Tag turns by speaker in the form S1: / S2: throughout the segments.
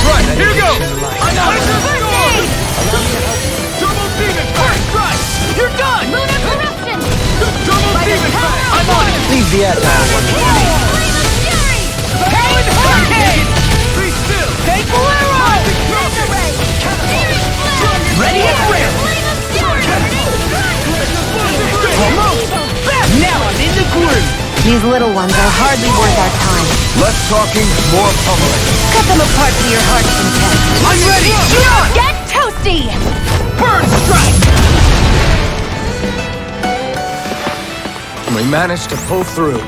S1: Right, here goes! I'm on the storm! Double demon fire! Right! You're done!
S2: Lunar corruption!
S1: Double demon fire! I'm on it!
S3: Leave the agile one.
S2: Flame of fury!
S1: Howling hurricane! Be still!
S3: Take Bolero!
S2: Laser ray! Searing flare!
S3: Ready and ready!
S2: Flame of fury!
S3: Now I'm in the groove!
S4: These little ones are hardly worth our time.
S1: Less talking, more pummeling.
S4: Cut them apart to your heart's content.
S1: I'm ready! Shionne!
S4: Get toasty!
S1: Burn strike! We managed to pull through.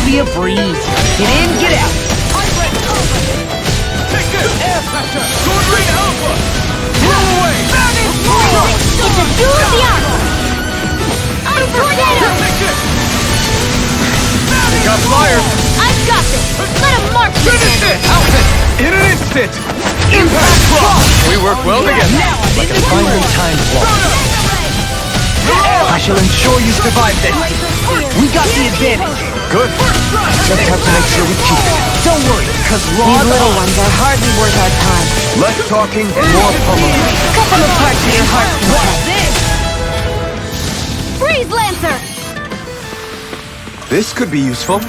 S3: Be a breeze. Get in, get out.
S1: Take this! Air pressure! Sword Ring Alpha! Blow away!
S2: It's a duel beyond! I'm tornado!
S1: Take this! Got fire!
S2: I've got this! Let him march!
S1: Finish it! Alphen! In an instant! Impact Frost! We work well together.
S3: Now I'm
S1: Like
S3: in
S1: a
S3: the
S1: finely
S3: groove.
S1: timed walk.
S3: I shall ensure you survive this. We got the advantage.
S1: Good. Just have to make sure we keep it.
S3: Don't worry, cause
S4: These
S3: raw
S4: little ones are hardly worth our time.
S1: Less talking and more pummeling.
S4: Cut them apart to your heart's
S3: What's
S4: content.
S3: this?
S2: Freeze Lancer!
S1: This could be useful.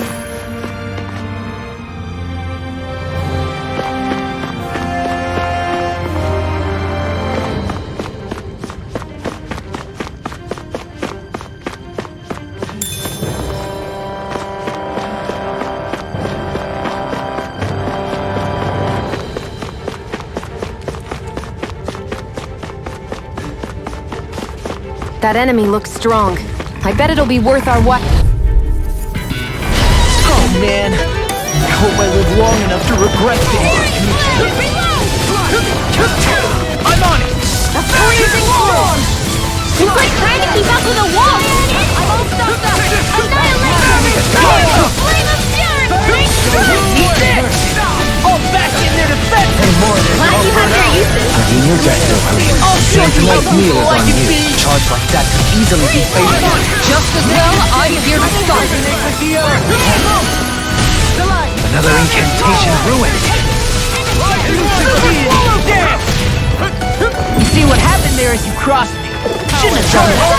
S4: That enemy looks strong. I bet it'll be worth our while.
S3: Oh man, I hope I live long enough to regret this. I'm on it.
S2: A freezing storm! It's like trying to keep up with a wall! I'm all stuffed up! Annihilate! Flame of fury!
S3: Eat this! All back in their defense!
S2: Glad you have your uses!
S3: I'll show you how cool I can be!
S1: Charge like that could easily be fatal.
S3: Just as well, I'm here to start.
S1: Another incantation ruined.
S3: You see what happened there as you crossed me? Shouldn't have done that.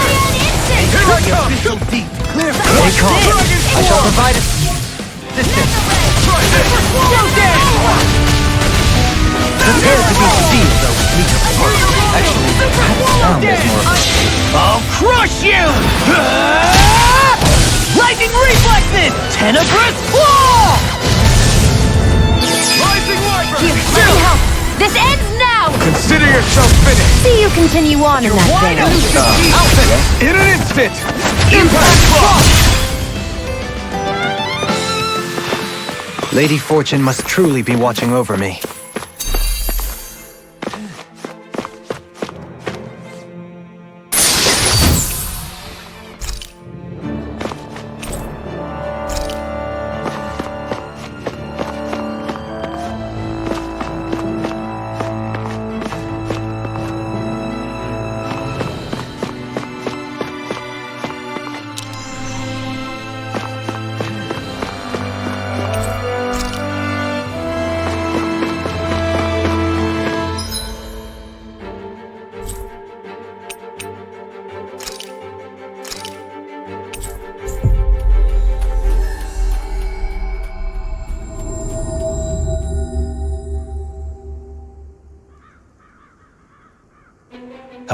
S1: Here I come!
S3: So deep. Clear.
S1: Stay calm. I shall provide assistance. Prepare to be sealed, though weak apart. Actually, that sound is more...
S3: I'll crush you! Lightning reflexes! Tenebrous claw!
S1: Rising Wyvern!
S2: Here, let me help! This ends now!
S1: Consider yourself finished!
S4: See you continue on in that vein.
S1: Alphen! In an instant! Impact Frost! Lady Fortune must truly be watching over me.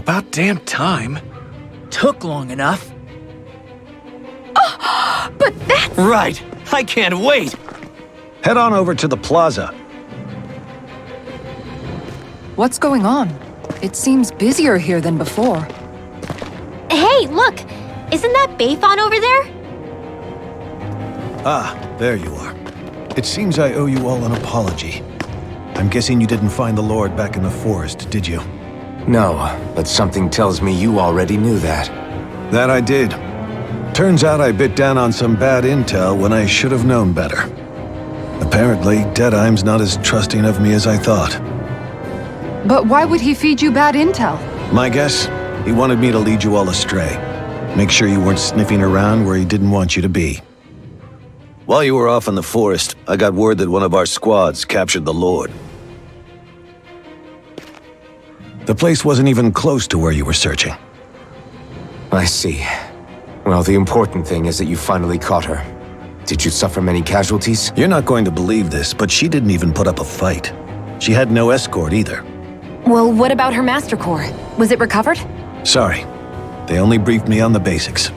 S1: About damn time.
S5: Took long enough.
S2: But that's...
S5: Right. I can't wait.
S3: Head on over to the plaza.
S6: What's going on? It seems busier here than before.
S2: Hey, look! Isn't that Bayfon over there?
S3: Ah, there you are. It seems I owe you all an apology. I'm guessing you didn't find the Lord back in the forest, did you?
S7: No, but something tells me you already knew that.
S3: That I did. Turns out I bit down on some bad intel when I should have known better. Apparently, Deadeye's not as trusting of me as I thought.
S6: But why would he feed you bad intel?
S3: My guess? He wanted me to lead you all astray. Make sure you weren't sniffing around where he didn't want you to be. While you were off in the forest, I got word that one of our squads captured the Lord. The place wasn't even close to where you were searching.
S7: I see. Well, the important thing is that you finally caught her. Did you suffer many casualties?
S3: You're not going to believe this, but she didn't even put up a fight. She had no escort either.
S4: Well, what about her Master Core? Was it recovered?
S3: Sorry. They only briefed me on the basics.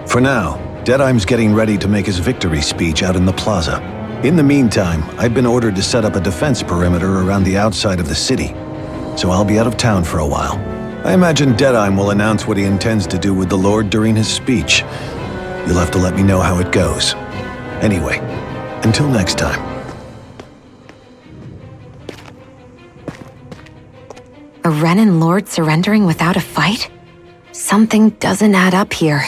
S3: For now, Deadeye's getting ready to make his victory speech out in the plaza. In the meantime, I've been ordered to set up a defense perimeter around the outside of the city, so I'll be out of town for a while. I imagine Deadeye will announce what he intends to do with the Lord during his speech. You'll have to let me know how it goes. Anyway, until next time.
S4: A Renan Lord surrendering without a fight? Something doesn't add up here.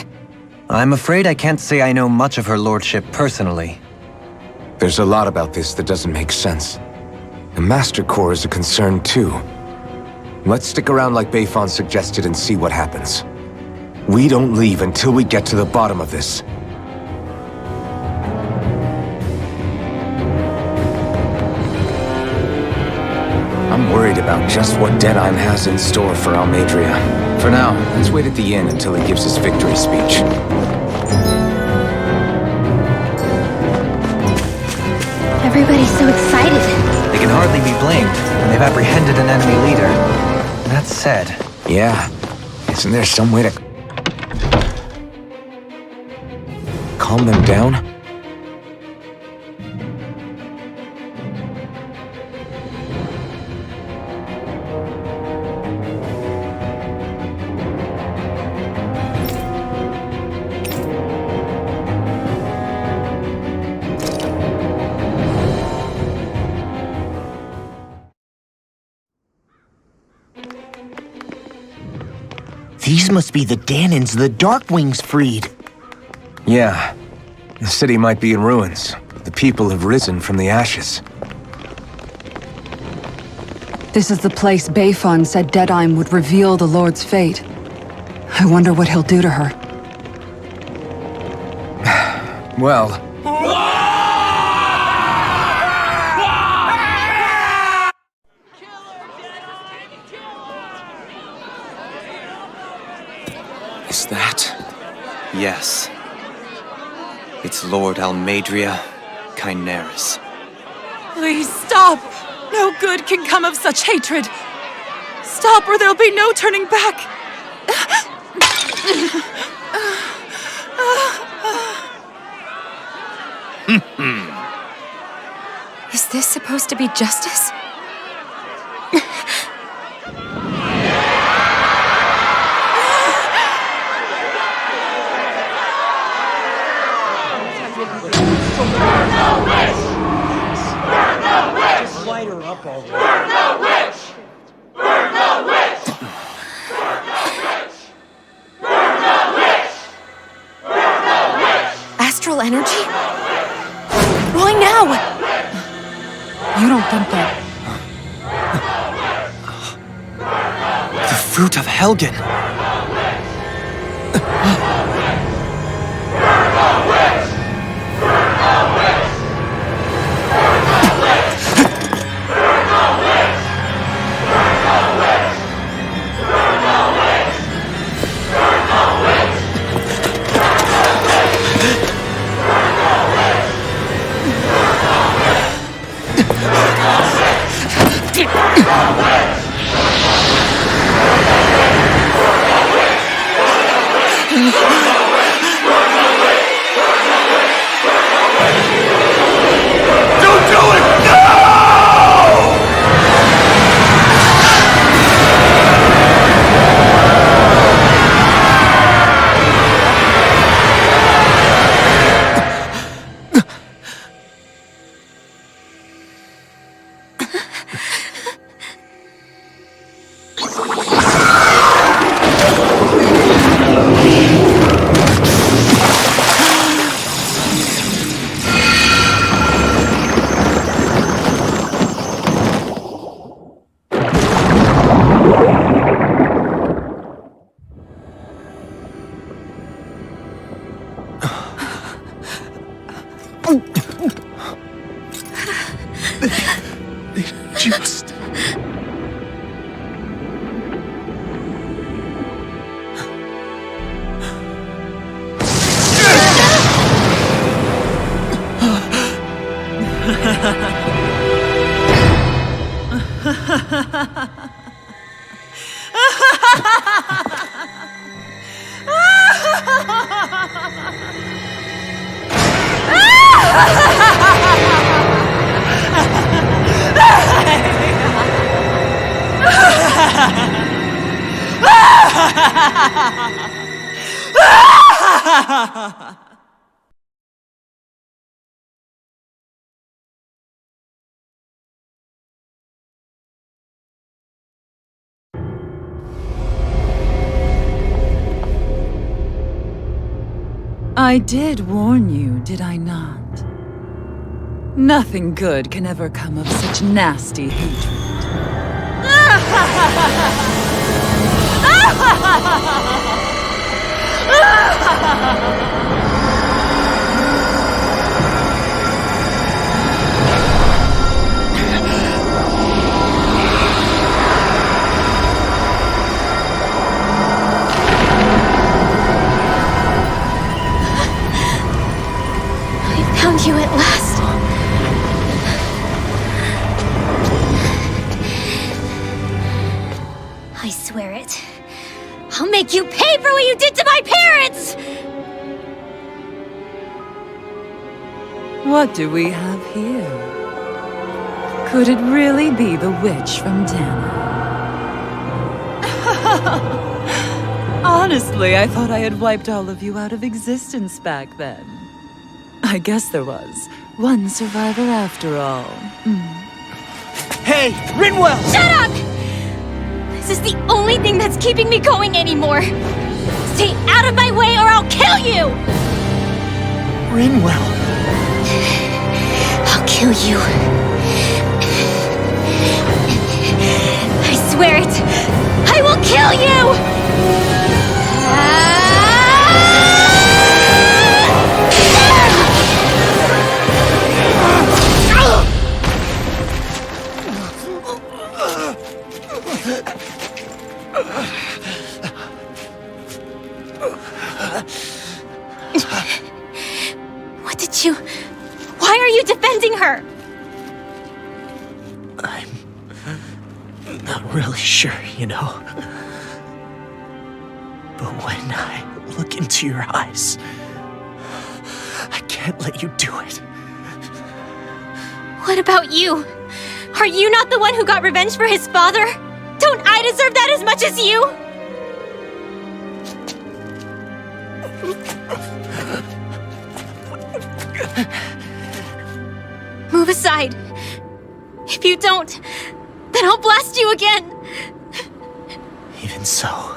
S5: I'm afraid I can't say I know much of her lordship personally.
S7: There's a lot about this that doesn't make sense. The Master Core is a concern too. Let's stick around like Bayfon suggested and see what happens. We don't leave until we get to the bottom of this. I'm worried about just what Deadeye has in store for Almadria. For now, let's wait at the inn until he gives his victory speech.
S2: Everybody's so excited.
S5: They can hardly be blamed when they've apprehended an enemy leader. That said...
S7: Yeah. Isn't there some way to... calm them down?
S8: These must be the Danans the Darkwings freed.
S7: Yeah. The city might be in ruins, but the people have risen from the ashes.
S6: This is the place Bayfon said Deadeye would reveal the Lord's fate. I wonder what he'll do to her.
S7: Well... Is that...
S5: yes. It's Lord Almadria Kynaris.
S9: Please stop! No good can come of such hatred! Stop or there'll be no turning back!
S2: Is this supposed to be justice?
S4: Astral energy? Why now?
S6: You don't think that...
S5: The fruit of Helgen!
S8: Just...
S9: I did warn you, did I not? Nothing good can ever come of such nasty hatred.
S2: Found you at last. I swear it. I'll make you pay for what you did to my parents!
S9: What do we have here? Could it really be the witch from Dana? Honestly, I thought I had wiped all of you out of existence back then. I guess there was one survivor after all.
S8: Hey, Rinwell!
S2: Shut up! This is the only thing that's keeping me going anymore. Stay out of my way or I'll kill you!
S8: Rinwell!
S2: I'll kill you. I swear it! I will kill you! What did you... Why are you defending her?
S8: I'm not really sure, you know. But when I look into your eyes, I can't let you do it.
S2: What about you? Are you not the one who got revenge for his father? Don't I deserve that as much as you? Move aside. If you don't, then I'll blast you again.
S8: Even so,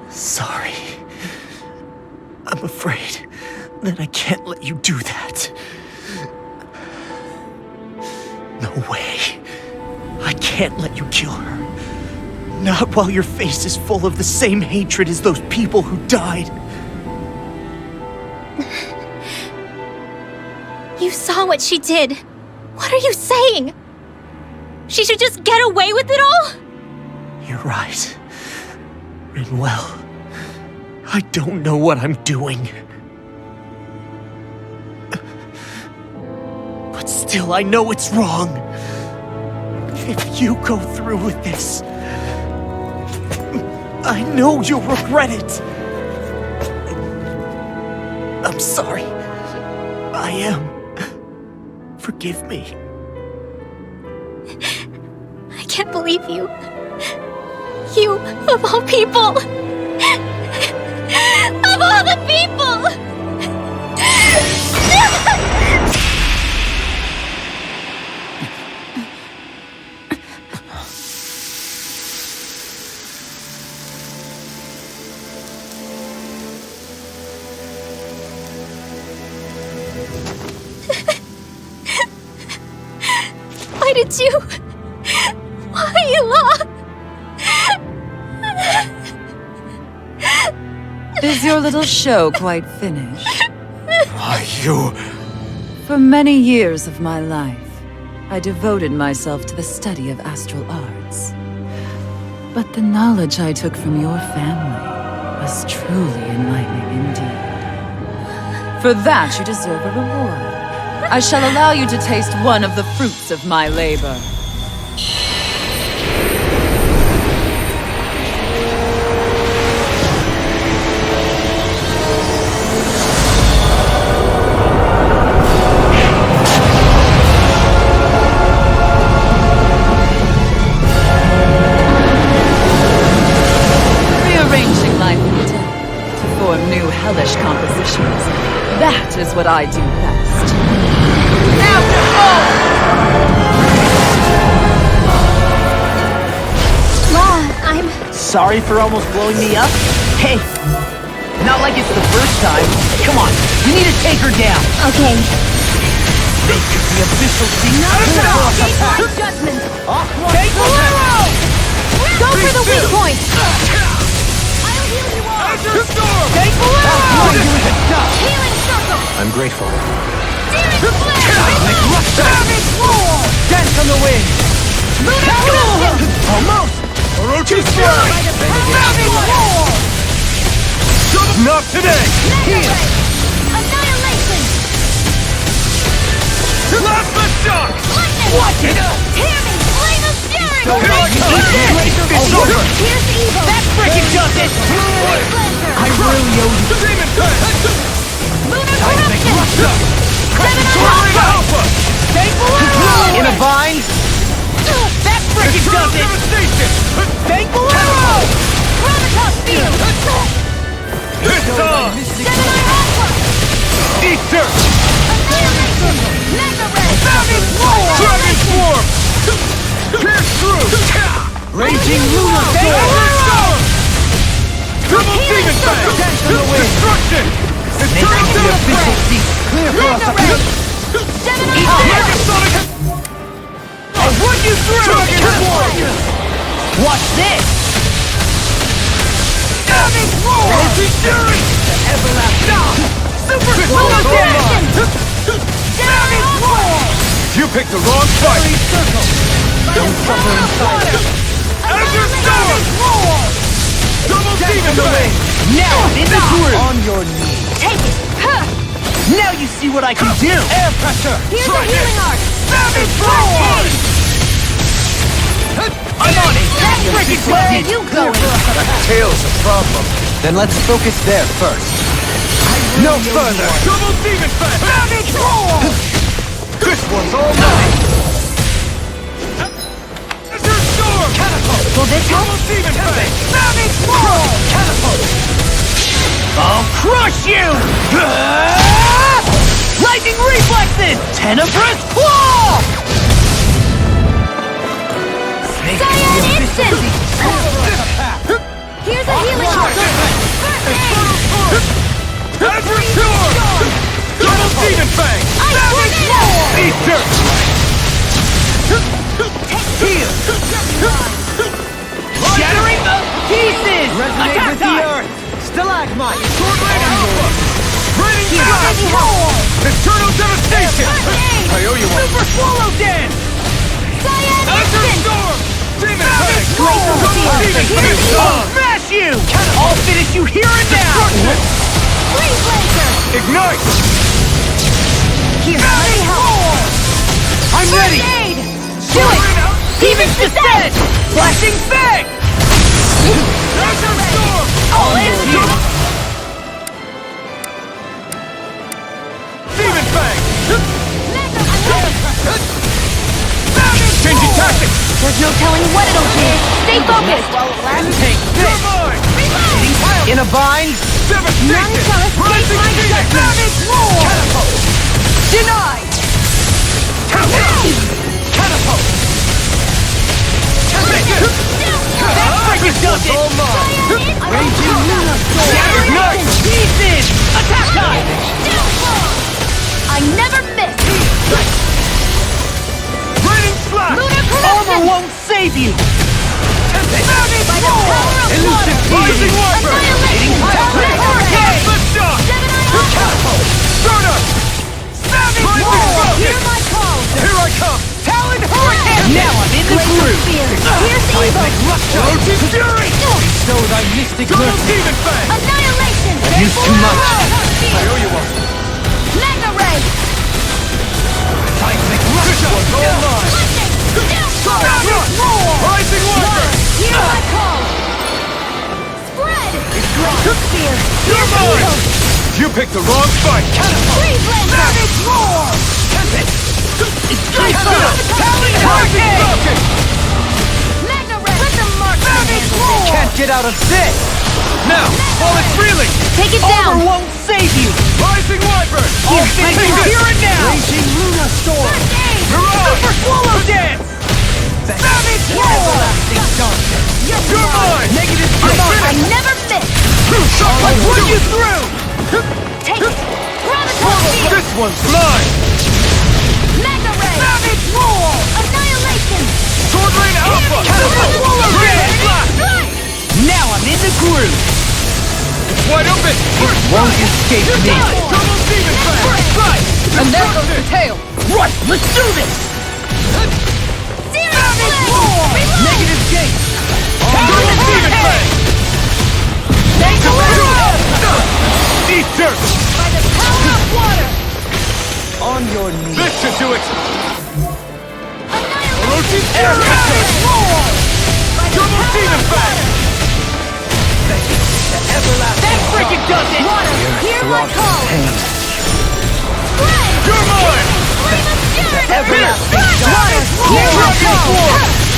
S8: sorry. I'm afraid that I can't let you do that. No way. I can't let you kill her. Not while your face is full of the same hatred as those people who died.
S2: You saw what she did. What are you saying? She should just get away with it all?
S8: You're right. Rinwell, I don't know what I'm doing. But still, I know it's wrong. If you go through with this, I know you'll regret it. I'm sorry. I am. Forgive me.
S2: I can't believe you. You, of all people. Of all the people! Why did you... Why, Law?
S9: Is your little show quite finished?
S7: You
S9: For many years of my life, I devoted myself to the study of astral arts. But the knowledge I took from your family was truly enlightening indeed. For that, you deserve a reward. I shall allow you to taste one of the fruits of my labor. Rearranging life and death to form new hellish compositions. That is what I do best. Now
S2: I'm...
S8: Sorry for almost blowing me up? Hey, not like it's the first time. Come on, we need to take her down.
S2: Okay.
S8: This is the official secret.
S2: My judgment.
S8: Take Bolero!
S2: Go for the weak point. I'll heal you all.
S8: Take Bolero!
S2: Healing circle.
S3: I'm grateful.
S2: Demon flare.
S8: Savage roar! Dance on the wind! Almost!
S1: Orochi strike!
S8: Savage roar!
S1: Not today!
S2: Mega ray. Annihilation.
S1: Plasma shock!
S2: Lightning.
S8: What?
S2: Hear me. Flame of fury.
S1: Here I come!
S8: It's over!
S2: Here's evil.
S8: That's freaking justice! I really owe you.
S1: Demon Tank!
S2: Lunar corruption. Seven
S1: Tornado Alpha!
S8: Take Bolero! In a vine? That's freaking
S1: Eternal
S8: justice!
S1: devastation!
S8: Take Bolero!
S2: Gravitas field.
S1: It's on!
S2: Seven alpha.
S1: Ether!
S2: Annihilation. Mega ray.
S8: Savage roar!
S1: Dragon Swarm! Pierce through!
S8: Raging lunar
S1: Take
S8: storm!
S1: Double Demon Tank! Destruction! Eternal
S8: The official
S1: devastation!
S8: seat. Clear for us.
S2: Mega ray. Seven
S1: Megasonic!
S8: I'll run you through!
S1: Dragon Swarm!
S8: Watch this! Savage roar!
S1: Orochi Fury!
S8: Super
S1: This
S8: slow
S1: one's all
S8: again!
S1: mine!
S8: Savage roar!
S1: You picked the wrong fight!
S8: Don't suffer in silence!
S1: Azure Storm!
S8: Roar!
S1: Double Demon Tank!
S8: Now into group!
S1: On your knees!
S2: Take it. Huh.
S8: Now you see what I can do!
S1: Air pressure!
S2: Here's
S1: Try
S2: the healing
S1: this!
S2: art.
S8: Savage roar! I'm on it!
S2: That's
S8: freaking
S2: Where are
S8: justice!
S2: you going?
S1: Tail's a problem.
S5: Then let's focus there first.
S1: No further! Double Demon Tank!
S8: Savage roar!
S1: This one's all mine! Azure Storm! Catapult!
S2: Will this help?
S1: Double Demon Tank!
S8: Savage roar!
S1: Catapult!
S8: I'll crush you! Lightning reflexes! Tenebrous claw!
S2: Cyan instant. Here's a healing art. First aid.
S1: Azure Storm! Double Demon Fang!
S2: Ice tornado.
S1: Ether!
S8: Here! Shattering the pieces! Attack time!
S5: Stalagmite!
S1: Tornado Alpha! Raining Blast!
S2: Baby help.
S1: Eternal Devastation!
S2: First aid.
S1: I owe you one!
S8: Super swallow dance!
S2: Cyan
S1: Azure
S2: instant.
S1: Storm! Demon Fang!
S2: Roar.
S1: Double Demon
S2: Here's
S1: Fang!
S2: evil.
S8: Smash you! I'll finish you here and now!
S1: Destruction!
S2: Freeze laser.
S1: Ignite!
S2: Here's my help.
S8: I'm ready!
S2: First aid.
S8: Do it! Demon's Descent! Flashing Fang!
S1: Azure Storm!
S8: All in!
S1: Demon Fang!
S2: Mega
S1: Changing tactics!
S2: There's no telling what it'll do. Stay focused.
S8: Take
S1: You're
S8: this!
S1: mine!
S2: Reload.
S8: In a bind!
S1: Devastation!
S2: Namco escape
S1: Rising
S2: my
S1: Phoenix!
S8: Savage roar! Denied!
S1: Catapult!
S8: That freaking does it!
S2: Raging Luna
S8: Shattering
S1: Ignite!
S8: pieces! Attack time!
S2: I never miss.
S1: Raining Slash!
S2: Lunar
S8: Armor
S2: corruption.
S8: won't save you! Savage
S2: By the
S8: roar!
S2: power of
S8: Elusive
S2: water.
S1: Rising Warper!
S2: Annihilation.
S8: Hurricane!
S1: Plasma Shock!
S2: Seven eye alpha.
S1: Catapult! Stardust!
S8: Savage
S1: Rising
S8: roar!
S1: Orochi's fury!
S5: Show thy mystic
S1: Double
S5: mercy.
S1: demon fang!
S2: Annihilation!
S5: Used too much.
S1: I owe you one.
S2: Mega Ray!
S5: Seismic
S1: This one's all mine!
S2: Savage roar!
S1: Rising Wonder!
S2: Hear my call! Spread! Spear!
S1: You're mine! You picked the wrong fight!
S2: Cleveland! Savage roar!
S1: Rising Falcon!
S2: Mega Ray! Rhythm mark! Savage roar!
S5: Can't get out of this!
S1: Now, while it's reeling!
S2: Take it down!
S5: Won't save you!
S1: Rising Wyvern!
S2: Here, right now!
S5: Here and now!
S8: Raging Luna Storm!
S1: Mirage!
S5: Super Swallow Dance!
S2: Savage roar!
S1: You're mine!
S5: Negative
S2: I never miss!
S1: I'll run you through!
S2: Take it! Graviton field!
S1: This one's mine!
S2: Mega Ray! Savage roar! Annihilation!
S1: Sword Rain Alpha! Grenade blast!
S5: Now I'm in the groove!
S1: It's wide open!
S5: Won't escape me!
S1: Double demon fang! Right!
S6: And there goes the tail!
S5: Right, let's do this!
S2: Savage roar!
S5: Negative gate!
S1: Double demon fang! Eat dirt!
S2: By the power of water!
S5: On your knees!
S1: Victor to it!
S2: Annihilation!
S1: Orochi's air
S2: Savage roar! By the
S1: Double
S2: power
S1: demon
S2: of
S1: fang!
S5: That freaking does it!
S2: water! Hear my call! Spread!
S1: You're mine!
S2: Flame of fury!
S5: Everlasting
S2: Water! Hear my call!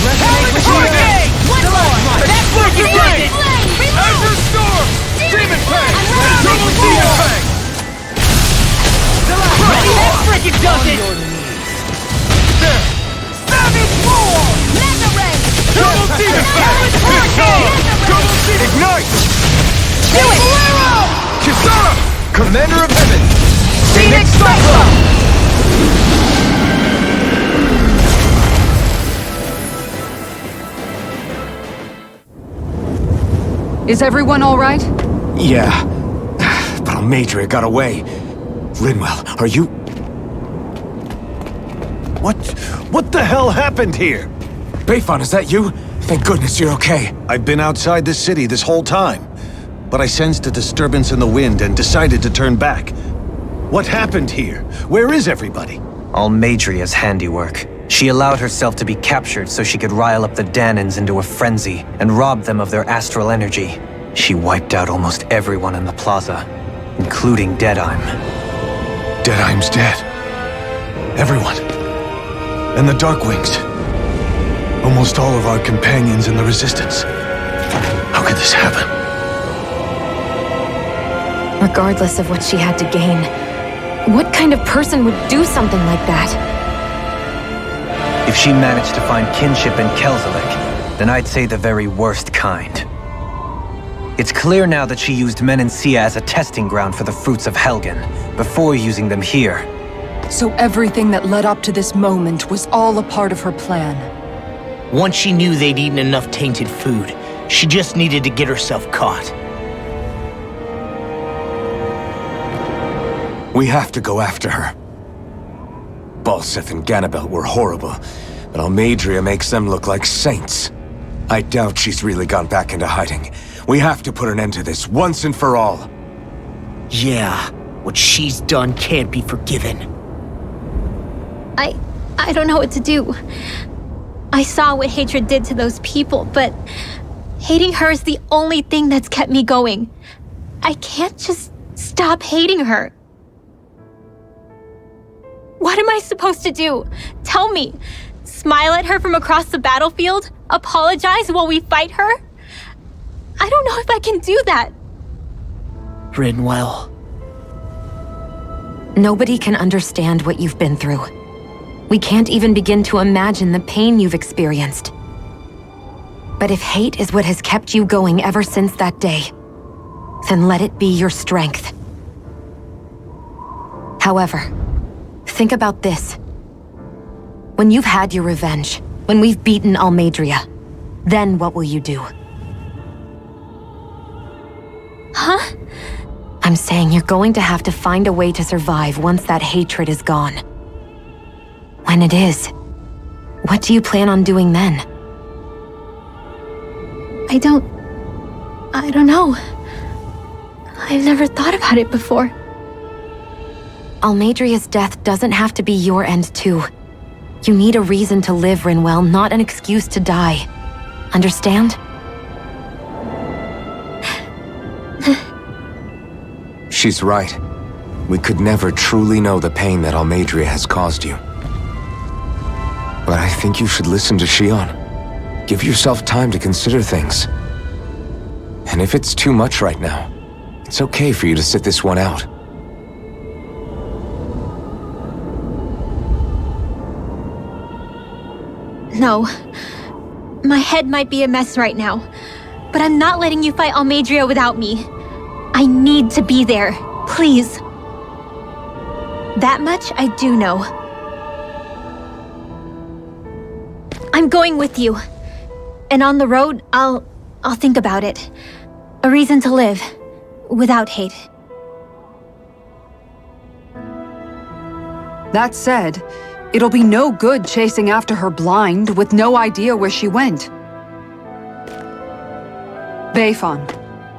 S5: Resonate with your game!
S2: One more!
S5: That's
S1: Explosive rain!
S2: Flame!
S1: Azure Storm! Demon fang!
S2: I'm
S1: Double demon fang!
S5: That freaking does it!
S1: There!
S2: Savage roar! Mega Ray!
S1: Double demon fang! Big time! Double demon ignite!
S2: Do it!
S1: Kisara! Commander of Heaven!
S2: Phoenix Cyclone!
S6: Is everyone all right?
S7: Yeah. But Almeidrea got away. Linwell, are you...
S3: What the hell happened here?
S7: Beifon, is that you? Thank goodness you're okay.
S3: I've been outside this city this whole time, but I sensed a disturbance in the wind and decided to turn back. What happened here? Where is everybody?
S5: Almeidrea's handiwork. She allowed herself to be captured so she could rile up the Danans into a frenzy and rob them of their astral energy. She wiped out almost everyone in the plaza, including Deadheim.
S3: Deadheim's dead. Everyone. And the Darkwings. Almost all of our companions in the Resistance. How could this happen?
S4: Regardless of what she had to gain, what kind of person would do something like that?
S5: If she managed to find kinship in Kelzelik, then I'd say the very worst kind. It's clear now that she used Menancia as a testing ground for the fruits of Helgen, before using them here.
S6: So everything that led up to this moment was all a part of her plan.
S8: Once she knew they'd eaten enough tainted food, she just needed to get herself caught.
S7: We have to go after her. Balseth and Ganabelt were horrible, but Almeidrea makes them look like saints. I doubt she's really gone back into hiding. We have to put an end to this once and for all.
S8: Yeah, what she's done can't be forgiven.
S2: I don't know what to do. I saw what hatred did to those people, but hating her is the only thing that's kept me going. I can't just stop hating her. What am I supposed to do? Tell me. Smile at her from across the battlefield? Apologize while we fight her? I don't know if I can do that.
S8: Rinwell.
S4: Nobody can understand what you've been through. We can't even begin to imagine the pain you've experienced. But if hate is what has kept you going ever since that day, then let it be your strength. However, think about this. When you've had your revenge, when we've beaten Almeidrea, then what will you do?
S2: Huh?
S4: I'm saying you're going to have to find a way to survive once that hatred is gone. When it is, what do you plan on doing then?
S2: I don't know. I've never thought about it before.
S4: Almadria's death doesn't have to be your end too. You need a reason to live, Rinwell, not an excuse to die. Understand?
S7: She's right. We could never truly know the pain that Almadria has caused you. But I think you should listen to Shionne. Give yourself time to consider things. And if it's too much right now, it's okay for you to sit this one out.
S2: No. My head might be a mess right now, but I'm not letting you fight Almadria without me. I need to be there. Please. That much I do know. I'm going with you. And on the road, I'll think about it. A reason to live. Without hate.
S6: That said, it'll be no good chasing after her blind with no idea where she went. Bayfon,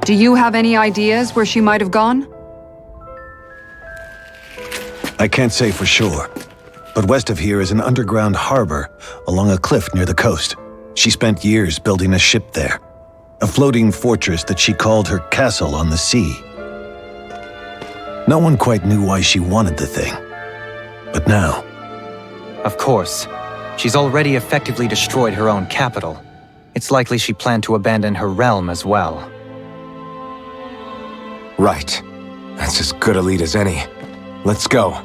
S6: do you have any ideas where she might have gone?
S3: I can't say for sure, but west of here is an underground harbor along a cliff near the coast. She spent years building a ship there, a floating fortress that she called her castle on the sea. No one quite knew why she wanted the thing, but now...
S5: Of course. She's already effectively destroyed her own capital. It's likely she planned to abandon her realm as well.
S7: Right. That's as good a lead as any. Let's go.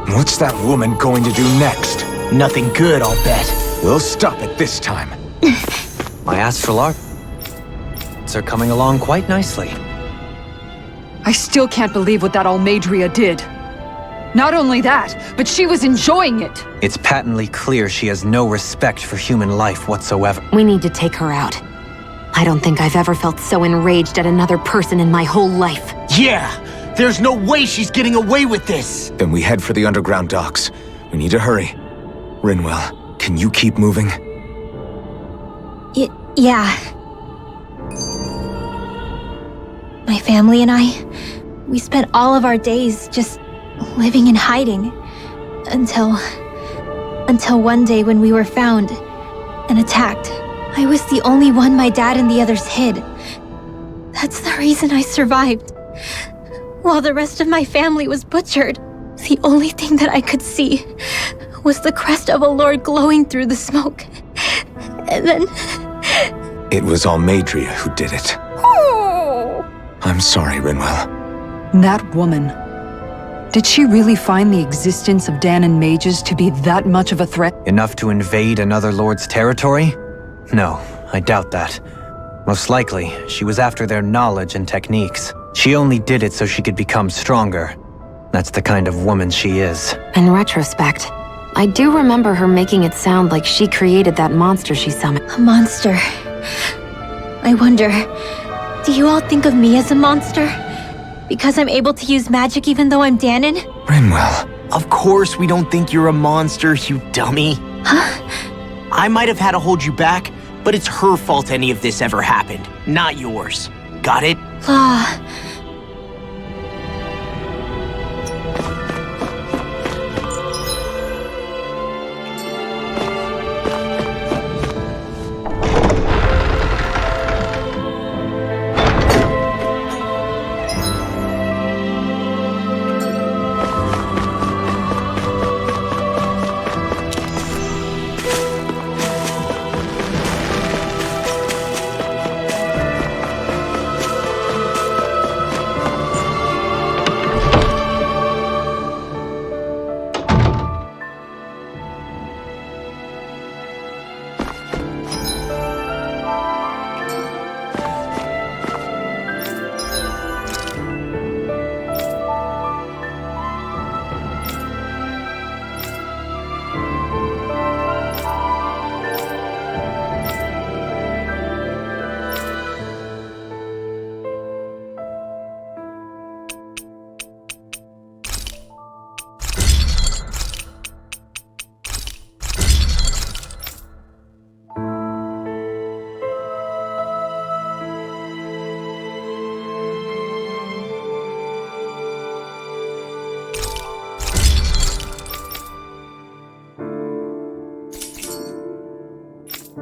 S7: What's that woman going to do next?
S8: Nothing good, I'll bet.
S7: We'll stop it this time.
S5: My astral arts are coming along quite nicely.
S6: I still can't believe what that Almadria did. Not only that, but she was enjoying it.
S5: It's patently clear she has no respect for human life whatsoever.
S4: We need to take her out. I don't think I've ever felt so enraged at another person in my whole life.
S8: Yeah! There's no way she's getting away with this!
S7: Then we head for the underground docks. We need to hurry. Rinwell, can you keep moving?
S2: Yeah. My family and I, we spent all of our days just living in hiding. Until one day when we were found and attacked. I was the only one my dad and the others hid. That's the reason I survived. While the rest of my family was butchered, the only thing that I could see was the crest of a lord glowing through the smoke. And then...
S7: It was Almadria who did it. I'm sorry, Rinwell.
S6: That woman. Did she really find the existence of Dahnan mages to be that much of a threat?
S5: Enough to invade another lord's territory? No, I doubt that. Most likely, she was after their knowledge and techniques. She only did it so she could become stronger. That's the kind of woman she is.
S4: In retrospect, I do remember her making it sound like she created that monster she summoned.
S2: A monster. I wonder, do you all think of me as a monster? Because I'm able to use magic even though I'm Dahnan?
S7: Rinwell.
S8: Of course we don't think you're a monster, you dummy.
S2: Huh?
S8: I might have had to hold you back, but it's her fault any of this ever happened, not yours. Got it?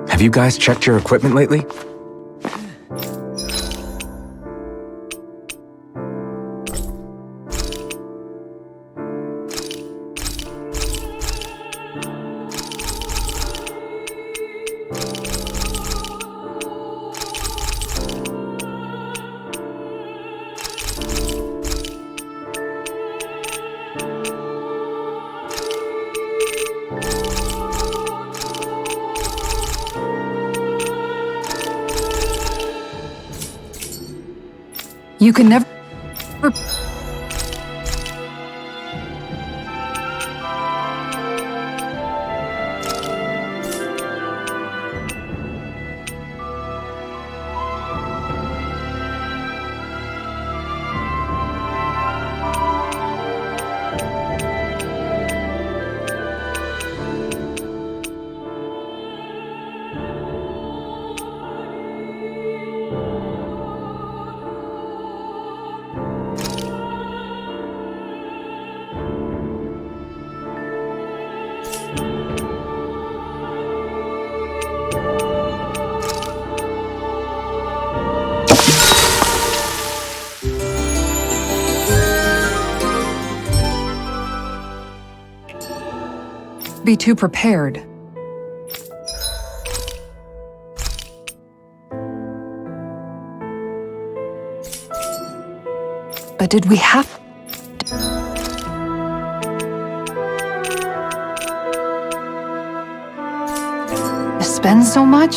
S7: Have you guys checked your equipment lately?
S6: You can never... be too prepared. But did we have to spend so much?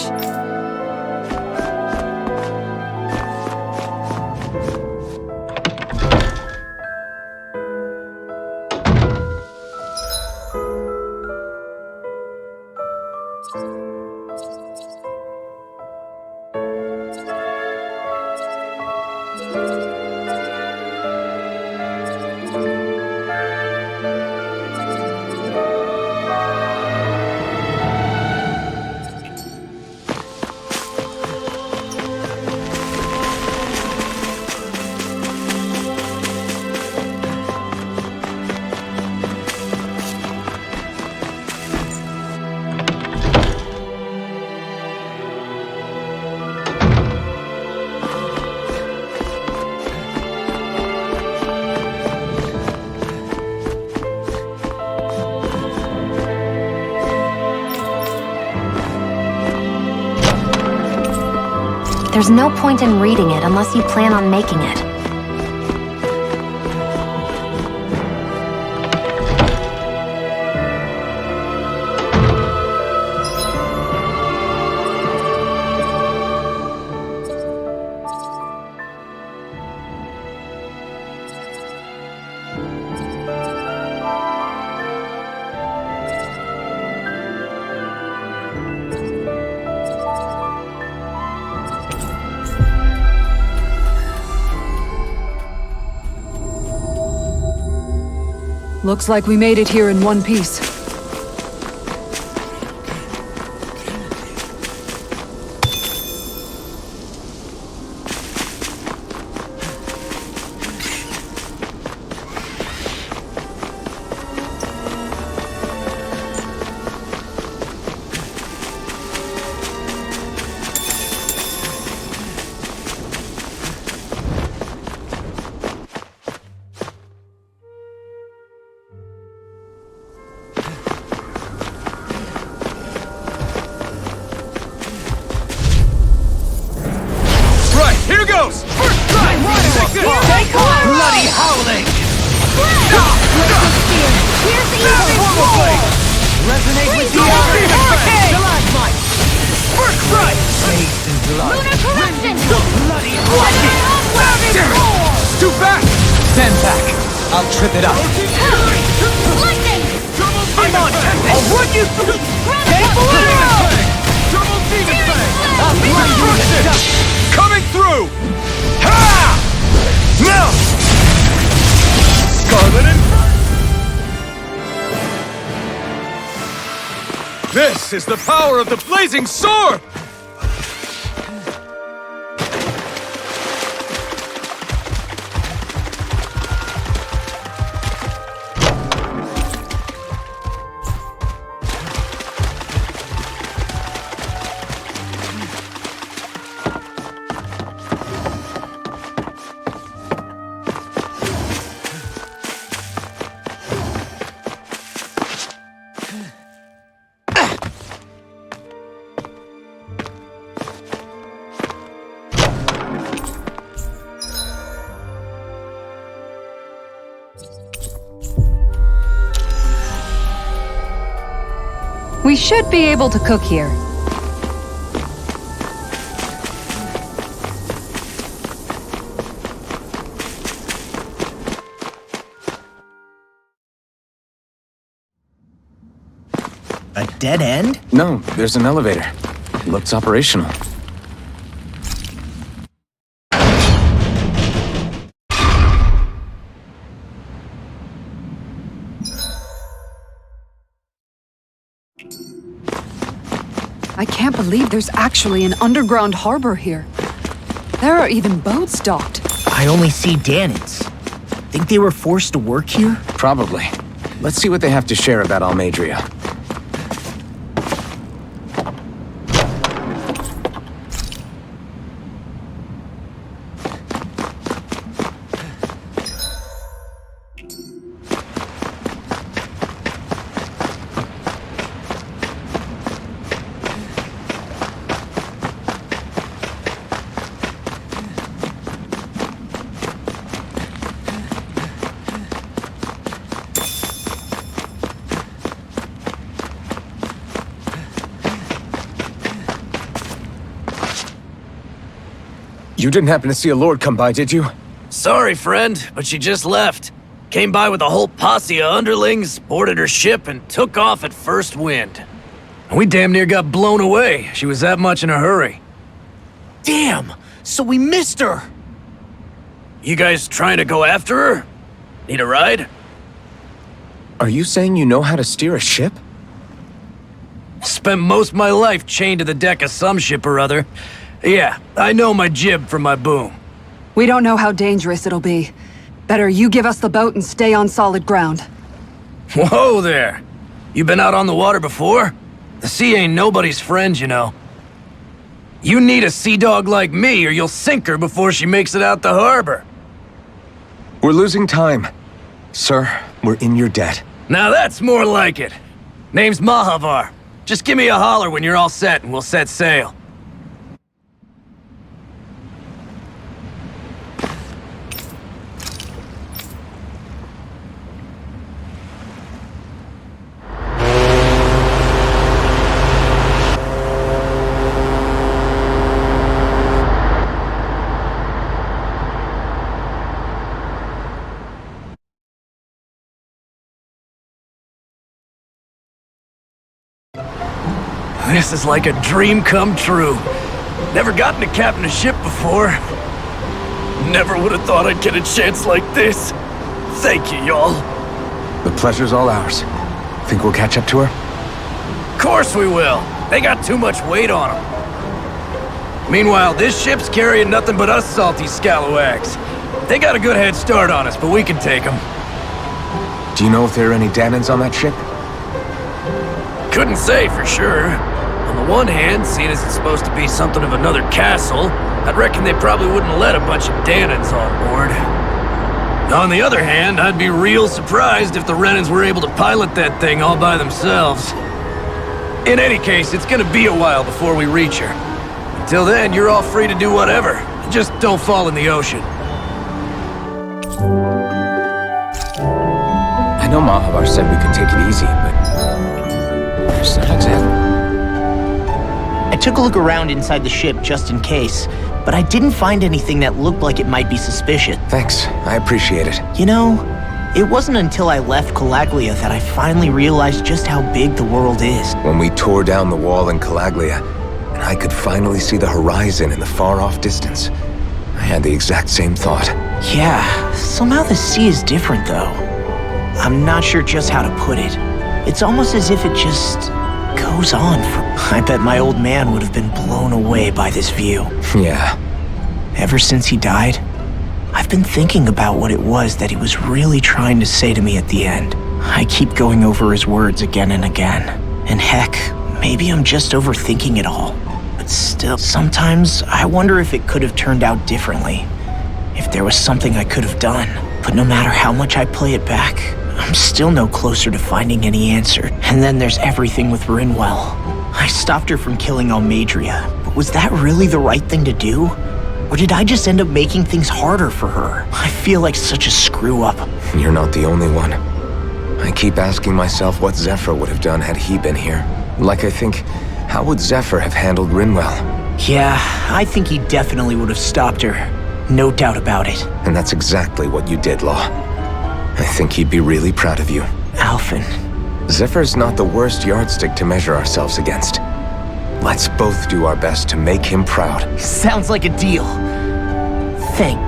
S4: There's no point in reading it unless you plan on making it.
S6: Looks like we made it here in one piece.
S1: Here goes! First strike! Bloody howling!
S2: Here's the evil!
S1: Resonate with the
S2: hurricane!
S1: Stalagmite! First strike! Bathed in blood.
S2: Lunar corruption!
S1: Bloody Too back!
S5: Stand back. I'll trip it up.
S2: Lightning!
S1: I'm on! I'll run you through! Double demon fang! I'll blind you in the dust! Coming through! Ha! Now! Scarlet Inferno! This is the power of the blazing sword!
S6: We should be able to cook here.
S8: A dead end?
S7: No, there's an elevator. Looks operational.
S6: I can't believe there's actually an underground harbor here. There are even boats docked.
S8: I only see Danans. Think they were forced to work here?
S7: Probably. Let's see what they have to share about Almadria. You didn't happen to see a lord come by, did you?
S10: Sorry, friend, but she just left. Came by with a whole posse of underlings, boarded her ship, and took off at first wind. We damn near got blown away. She was that much in a hurry.
S8: Damn! So we missed her!
S10: You guys trying to go after her? Need a ride?
S7: Are you saying you know how to steer a ship?
S10: Spent most of my life chained to the deck of some ship or other. Yeah, I know my jib from my boom.
S6: We don't know how dangerous it'll be. Better you give us the boat and stay on solid ground.
S10: Whoa there! You been out on the water before? The sea ain't nobody's friend, you know. You need a sea dog like me or you'll sink her before she makes it out the harbor.
S7: We're losing time. Sir, we're in your debt.
S10: Now that's more like it. Name's Mahavar. Just give me a holler when you're all set and we'll set sail. This is like a dream come true. Never gotten to captain a ship before. Never would have thought I'd get a chance like this. Thank you, y'all.
S7: The pleasure's all ours. Think we'll catch up to her?
S10: Of course we will. They got too much weight on them. Meanwhile, this ship's carrying nothing but us salty scalawags. They got a good head start on us, but we can take them.
S7: Do you know if there are any Danans on that ship?
S10: Couldn't say for sure. On the one hand, seeing as it's supposed to be something of another castle, I'd reckon they probably wouldn't let a bunch of Danans on board. On the other hand, I'd be real surprised if the Renans were able to pilot that thing all by themselves. In any case, it's gonna be a while before we reach her. Until then, you're all free to do whatever. Just don't fall in the ocean.
S7: I know Mahavar said we could take it easy, but... there's not exactly...
S8: I took a look around inside the ship just in case, but I didn't find anything that looked like it might be suspicious.
S7: Thanks, I appreciate it.
S8: You know, it wasn't until I left Calaglia that I finally realized just how big the world is.
S7: When we tore down the wall in Calaglia, and I could finally see the horizon in the far-off distance, I had the exact same thought.
S8: Yeah, somehow the sea is different though. I'm not sure just how to put it. It's almost as if it just goes on for... I bet my old man would have been blown away by this view.
S7: Yeah.
S8: Ever since he died, I've been thinking about what it was that he was really trying to say to me at the end. I keep going over his words again and again. And heck, maybe I'm just overthinking it all. But still, sometimes I wonder if it could have turned out differently. If there was something I could have done. But no matter how much I play it back, I'm still no closer to finding any answer. And then there's everything with Rinwell. I stopped her from killing Almadria, but was that really the right thing to do? Or did I just end up making things harder for her? I feel like such a screw-up.
S7: You're not the only one. I keep asking myself what Zephyr would have done had he been here. Like I think, how would Zephyr have handled Rinwell?
S8: Yeah, I think he definitely would have stopped her. No doubt about it.
S7: And that's exactly what you did, Law. I think he'd be really proud of you.
S8: Alphen.
S7: Zephyr's not the worst yardstick to measure ourselves against. Let's both do our best to make him proud.
S8: Sounds like a deal. Thank...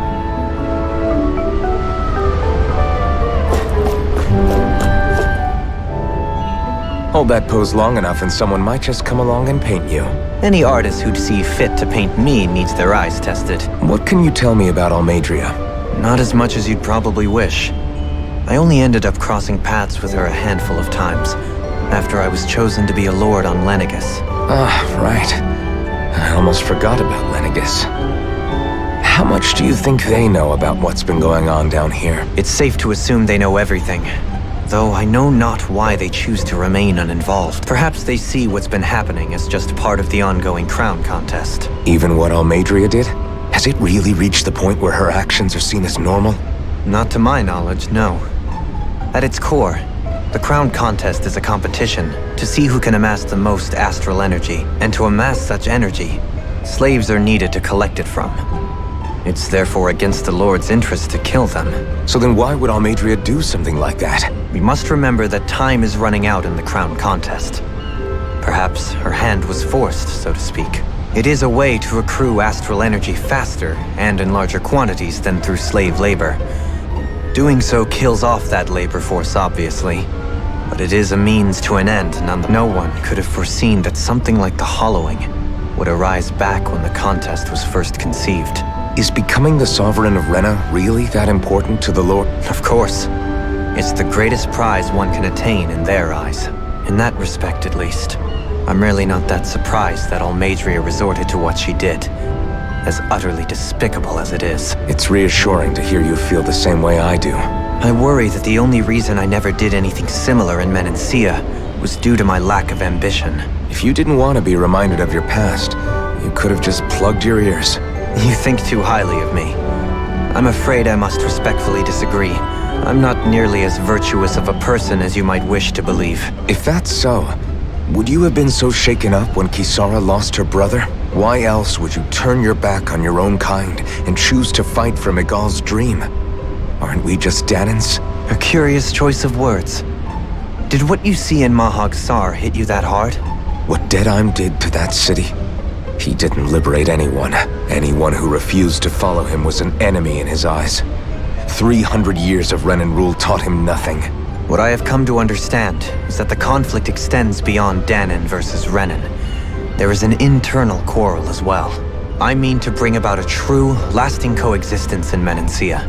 S7: Hold that pose long enough and someone might just come along and paint you.
S5: Any artist who'd see fit to paint me needs their eyes tested.
S7: What can you tell me about Almadria?
S5: Not as much as you'd probably wish. I only ended up crossing paths with her a handful of times, after I was chosen to be a lord on Lenegus.
S7: Ah, right. I almost forgot about Lenegus. How much do you think they know about what's been going on down here?
S5: It's safe to assume they know everything, though I know not why they choose to remain uninvolved. Perhaps they see what's been happening as just part of the ongoing crown contest.
S7: Even what Almadria did? Has it really reached the point where her actions are seen as normal?
S5: Not to my knowledge, no. At its core, the crown contest is a competition to see who can amass the most astral energy, and to amass such energy, slaves are needed to collect it from. It's therefore against the Lord's interest to kill them.
S7: So then why would Almadria do something like that?
S5: We must remember that time is running out in the crown contest. Perhaps her hand was forced, so to speak. It is a way to accrue astral energy faster and in larger quantities than through slave labor. Doing so kills off that labor force, obviously. But it is a means to an end, nonetheless. No one could have foreseen that something like the Hollowing would arise back when the contest was first conceived.
S7: Is becoming the Sovereign of Rena really that important to the Lord?
S5: Of course. It's the greatest prize one can attain in their eyes. In that respect, at least. I'm really not that surprised that Almadria resorted to what she did, as utterly despicable as it is.
S7: It's reassuring to hear you feel the same way I do.
S5: I worry that the only reason I never did anything similar in Menancia was due to my lack of ambition.
S7: If you didn't want to be reminded of your past, you could have just plugged your ears.
S5: You think too highly of me. I'm afraid I must respectfully disagree. I'm not nearly as virtuous of a person as you might wish to believe.
S7: If that's so, would you have been so shaken up when Kisara lost her brother? Why else would you turn your back on your own kind and choose to fight for Miguel's dream? Aren't we just Danans?
S5: A curious choice of words. Did what you see in Mahag Sar hit you that hard?
S7: What Deadheim did to that city? He didn't liberate anyone. Anyone who refused to follow him was an enemy in his eyes. 300 years of Renan rule taught him nothing.
S5: What I have come to understand is that the conflict extends beyond Danon versus Renan. There is an internal quarrel as well. I mean to bring about a true, lasting coexistence in Menancia.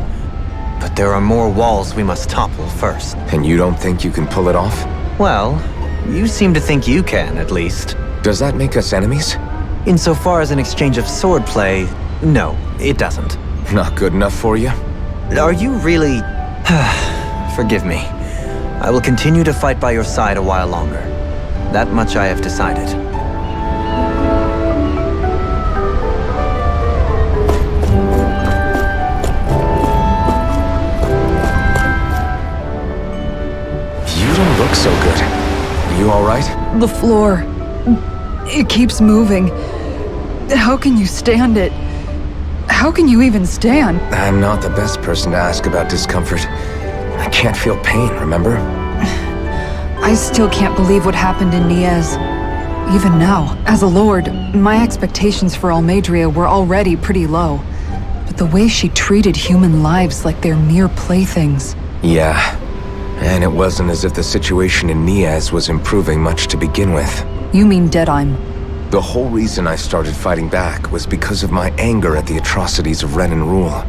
S5: But there are more walls we must topple first.
S7: And you don't think you can pull it off?
S5: Well, you seem to think you can, at least.
S7: Does that make us enemies?
S5: Insofar as an exchange of swordplay, no, it doesn't.
S7: Not good enough for you?
S5: Are you really... Forgive me. I will continue to fight by your side a while longer. That much I have decided.
S7: You don't look so good. Are you alright?
S6: The floor. It keeps moving. How can you stand it? How can you even stand?
S7: I'm not the best person to ask about discomfort. I can't feel pain, remember?
S6: I still can't believe what happened in Niez. Even now, as a lord, my expectations for Almadria were already pretty low. But the way she treated human lives like they're mere playthings.
S7: Yeah. And it wasn't as if the situation in Niez was improving much to begin with.
S6: You mean Deadheim?
S7: The whole reason I started fighting back was because of my anger at the atrocities of Renan rule.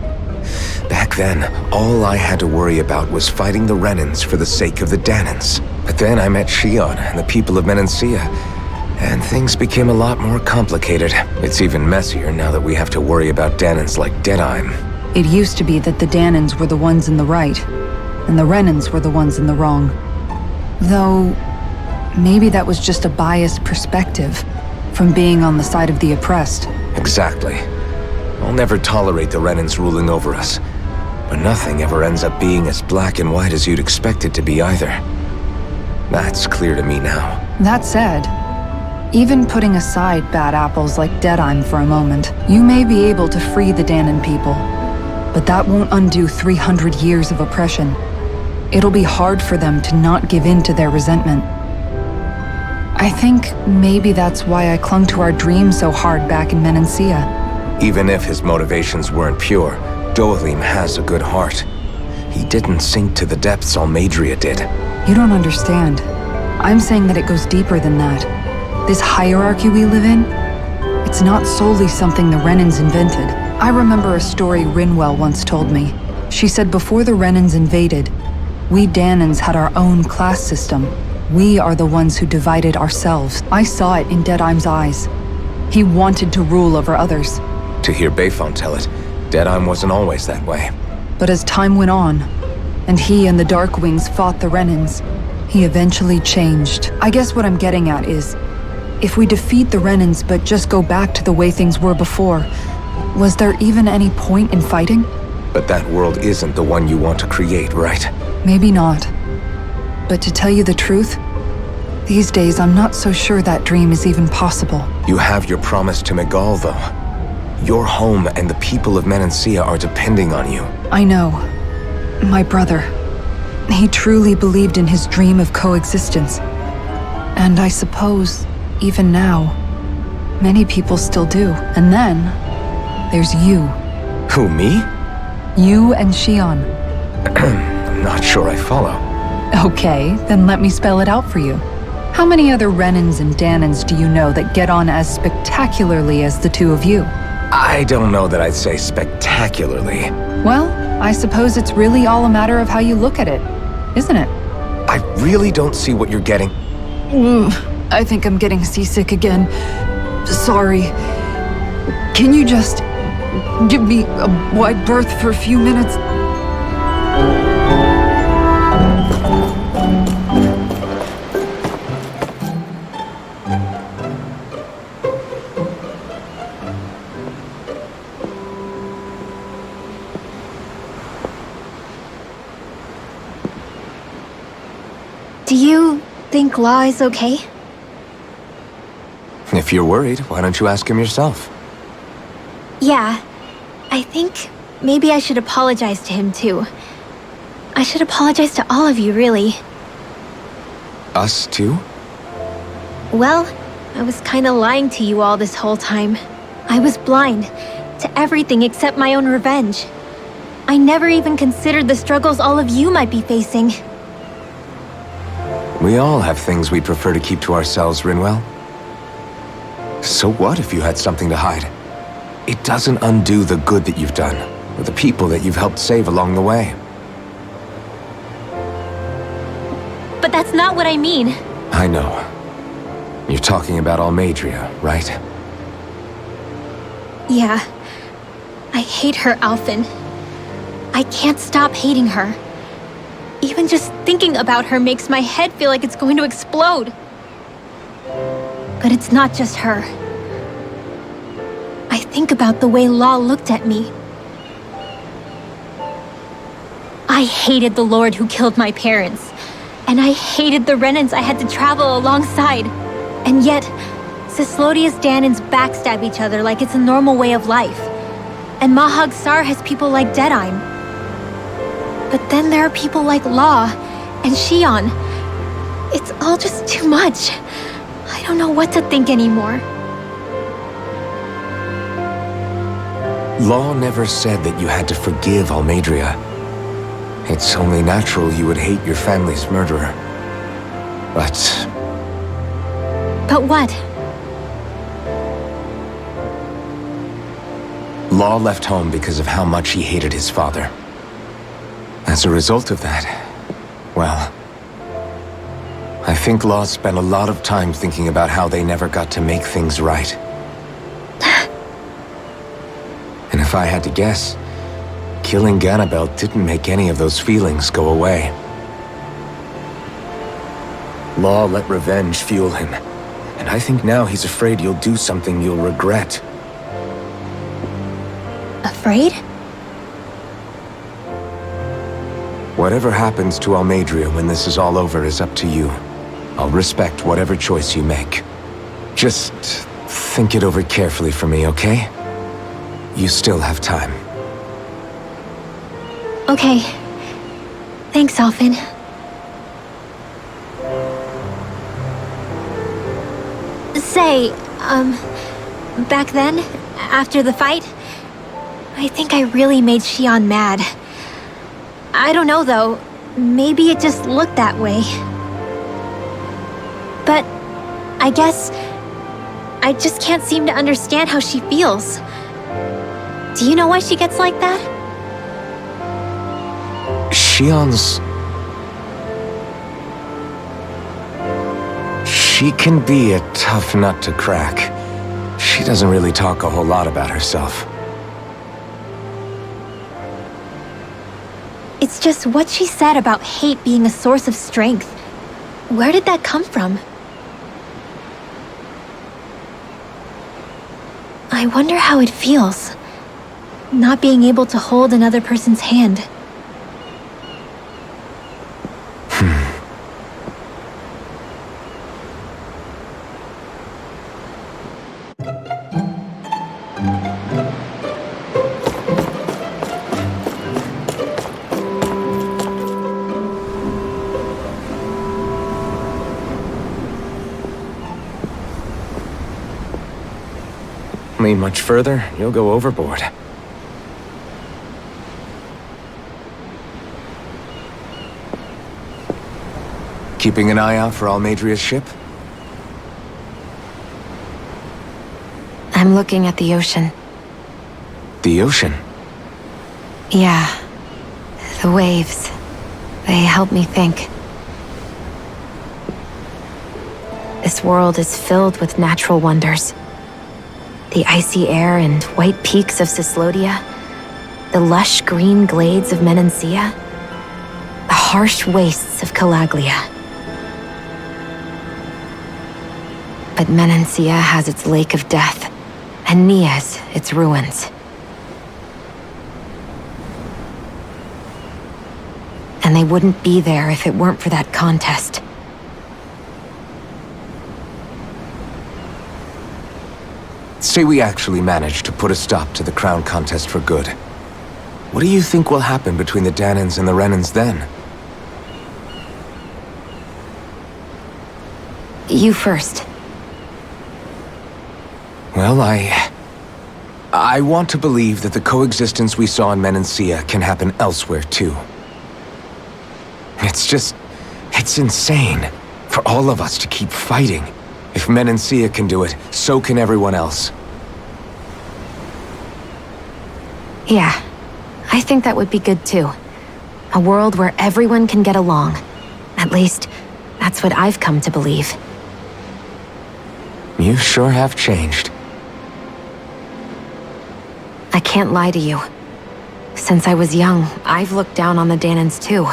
S7: Back then, all I had to worry about was fighting the Renans for the sake of the Danons. But then I met Shionne and the people of Menancia, and things became a lot more complicated. It's even messier now that we have to worry about Danons like Deadheim.
S6: It used to be that the Danons were the ones in the right, and the Renans were the ones in the wrong. Though, maybe that was just a biased perspective from being on the side of the oppressed.
S7: Exactly. I'll never tolerate the Renans ruling over us. But nothing ever ends up being as black and white as you'd expect it to be either. That's clear to me now.
S6: That said, even putting aside bad apples like Deadheim for a moment, you may be able to free the Danon people. But that won't undo 300 years of oppression. It'll be hard for them to not give in to their resentment. I think maybe that's why I clung to our dream so hard back in Menancia.
S7: Even if his motivations weren't pure, Dohalim has a good heart. He didn't sink to the depths Almadria did.
S6: You don't understand. I'm saying that it goes deeper than that. This hierarchy we live in, it's not solely something the Renans invented. I remember a story Rinwell once told me. She said before the Renans invaded, we Danons had our own class system. We are the ones who divided ourselves. I saw it in Deadheim's eyes. He wanted to rule over others.
S7: To hear Bayfon tell it, Deadheim wasn't always that way.
S6: But as time went on, and he and the Darkwings fought the Renans, he eventually changed. I guess what I'm getting at is, if we defeat the Renans but just go back to the way things were before, was there even any point in fighting?
S7: But that world isn't the one you want to create, right?
S6: Maybe not. But to tell you the truth, these days I'm not so sure that dream is even possible.
S7: You have your promise to Megal, though. Your home and the people of Menancia are depending on you.
S6: I know. My brother. He truly believed in his dream of coexistence. And I suppose, even now, many people still do. And then, there's you.
S7: Who, me?
S6: You and Shionne.
S7: I'm not sure I follow.
S6: Okay, then let me spell it out for you. How many other Renans and Danons do you know that get on as spectacularly as the two of you?
S7: I don't know that I'd say spectacularly.
S6: Well, I suppose it's really all a matter of how you look at it, isn't it?
S7: I really don't see what you're getting.
S6: I think I'm getting seasick again. Sorry. Can you just give me a wide berth for a few minutes?
S2: Do you think Law is okay?
S7: If you're worried, why don't you ask him yourself?
S2: Yeah. I think maybe I should apologize to him too. I should apologize to all of you, really.
S7: Us too?
S2: Well, I was kinda lying to you all this whole time. I was blind to everything except my own revenge. I never even considered the struggles all of you might be facing.
S7: We all have things we'd prefer to keep to ourselves, Rinwell. So what if you had something to hide? It doesn't undo the good that you've done, or the people that you've helped save along the way.
S2: But that's not what I mean.
S7: I know. You're talking about Almadria, right?
S2: Yeah. I hate her, Alphen. I can't stop hating her. Even just thinking about her makes my head feel like it's going to explode. But it's not just her. I think about the way Law looked at me. I hated the Lord who killed my parents. And I hated the Renans I had to travel alongside. And yet, Cislodia's Danans backstab each other like it's a normal way of life. And Mahag Sar has people like Deadime. But then there are people like Law and Shionne. It's all just too much. I don't know what to think anymore.
S7: Law never said that you had to forgive Almadria. It's only natural you would hate your family's murderer. But
S2: what?
S7: Law left home because of how much he hated his father. As a result of that, well, I think Law spent a lot of time thinking about how they never got to make things right. And if I had to guess, killing Ganabel didn't make any of those feelings go away. Law let revenge fuel him, and I think now he's afraid you'll do something you'll regret.
S2: Afraid?
S7: Whatever happens to Almadria when this is all over is up to you. I'll respect whatever choice you make. Just think it over carefully for me, okay? You still have time.
S2: Okay. Thanks, Alphen. Say, back then, after the fight, I think I really made Shionne mad. I don't know, though. Maybe it just looked that way. But I guess I just can't seem to understand how she feels. Do you know why she gets like that?
S7: Shionne's... She can be a tough nut to crack. She doesn't really talk a whole lot about herself.
S2: It's just what she said about hate being a source of strength. Where did that come from? I wonder how it feels, not being able to hold another person's hand.
S7: Lean much further, you'll go overboard. Keeping an eye out for Almadria's ship?
S4: I'm looking at the ocean.
S7: The ocean?
S4: Yeah. The waves. They help me think. This world is filled with natural wonders. The icy air and white peaks of Cislodia, the lush green glades of Menancia, the harsh wastes of Calaglia. But Menancia has its lake of death, and Nias its ruins. And they wouldn't be there if it weren't for that contest.
S7: Say we actually manage to put a stop to the crown contest for good. What do you think will happen between the Danans and the Renans then?
S4: You first.
S7: Well, I want to believe that the coexistence we saw in Menancia can happen elsewhere too. It's insane. For all of us to keep fighting. If Menancia can do it, so can everyone else.
S4: Yeah, I think that would be good too. A world where everyone can get along. At least, that's what I've come to believe.
S7: You sure have changed.
S4: I can't lie to you. Since I was young, I've looked down on the Danans too.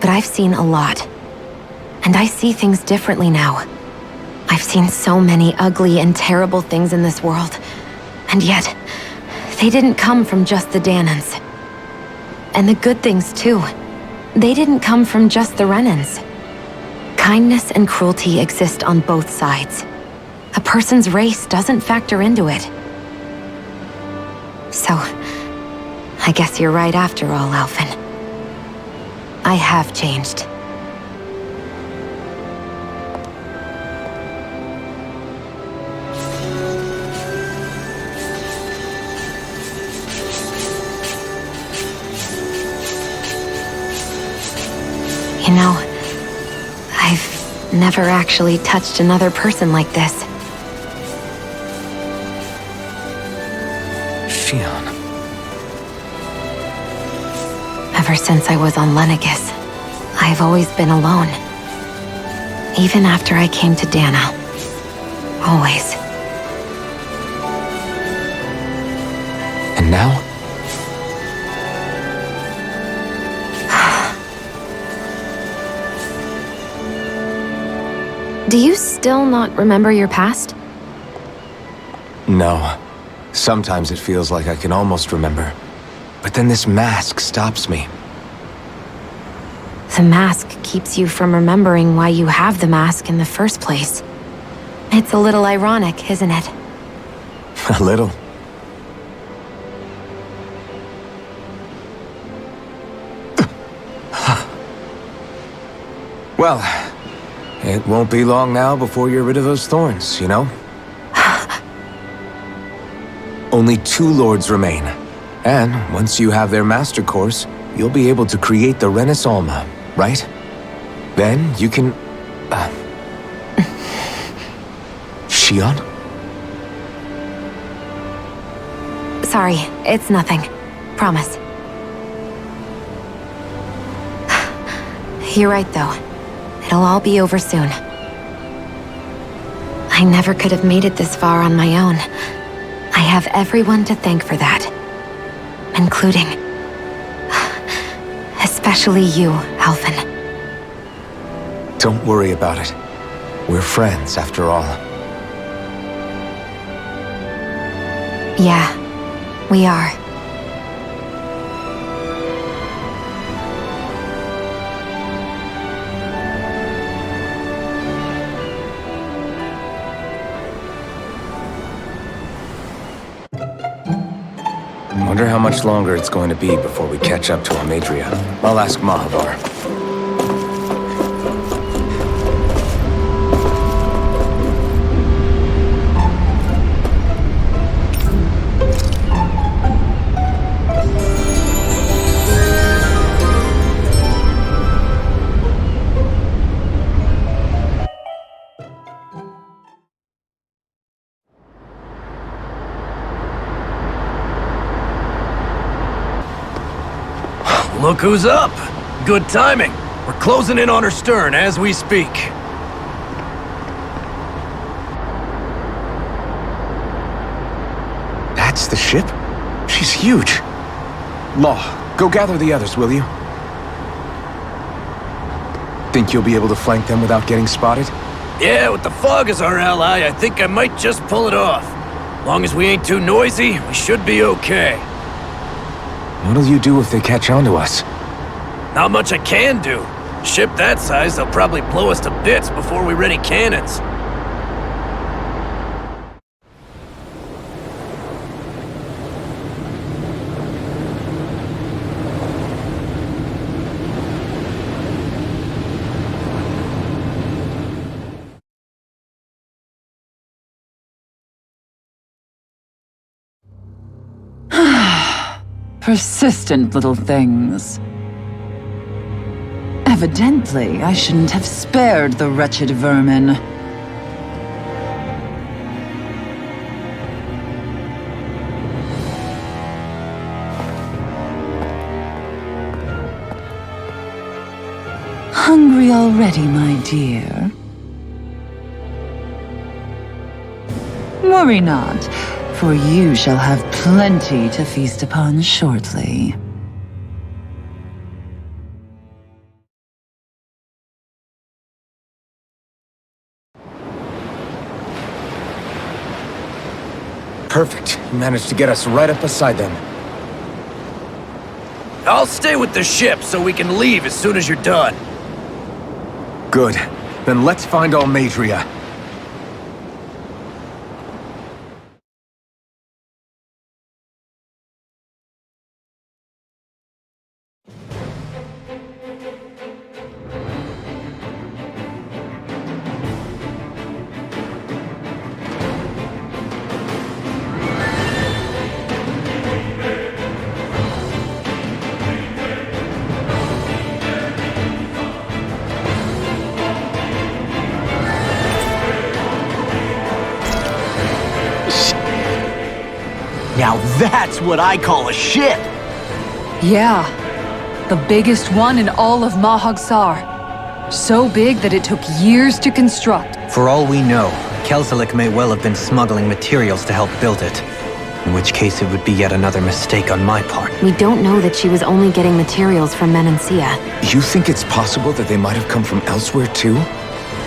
S4: But I've seen a lot. And I see things differently now. I've seen so many ugly and terrible things in this world. And yet, they didn't come from just the Danans. And the good things too. They didn't come from just the Renans. Kindness and cruelty exist on both sides. A person's race doesn't factor into it. So, I guess you're right after all, Alphen. I have changed. You know, I've never actually touched another person like this.
S7: Shionne.
S4: Ever since I was on Lenegis, I've always been alone. Even after I came to Dana. Always.
S7: And now?
S4: Do you still not remember your past?
S7: No. Sometimes it feels like I can almost remember. But then this mask stops me.
S4: The mask keeps you from remembering why you have the mask in the first place. It's a little ironic, isn't it?
S7: A little. Well, it won't be long now before you're rid of those thorns, you know? Only 2 lords remain. And once you have their master course, you'll be able to create the Renis Alma, right? Then you can... Shionne?
S4: Sorry, it's nothing. Promise. You're right, though. It'll all be over soon. I never could have made it this far on my own. I have everyone to thank for that. Including... especially you, Alphen.
S7: Don't worry about it. We're friends, after all.
S4: Yeah, we are.
S7: Wonder how much longer it's going to be before we catch up to Amadria. I'll ask Mahavar.
S10: Look who's up! Good timing. We're closing in on her stern as we speak.
S7: That's the ship? She's huge. Law, go gather the others, will you? Think you'll be able to flank them without getting spotted?
S10: Yeah, with the fog as our ally, I think I might just pull it off. Long as we ain't too noisy, we should be okay.
S7: What'll you do if they catch on to us?
S10: Not much I can do. A ship that size, they'll probably blow us to bits before we ready cannons.
S9: Persistent little things. Evidently, I shouldn't have spared the wretched vermin. Hungry already, my dear? Worry not, for you shall have plenty to feast upon shortly.
S7: Perfect. You managed to get us right up beside them.
S10: I'll stay with the ship so we can leave as soon as you're done.
S7: Good. Then let's find Almadria.
S8: Now that's what I call a ship!
S6: Yeah, the biggest one in all of Mahagsar. So big that it took years to construct.
S5: For all we know, Kelzelik may well have been smuggling materials to help build it. In which case it would be yet another mistake on my part.
S4: We don't know that she was only getting materials from Menancia.
S7: You think it's possible that they might have come from elsewhere too?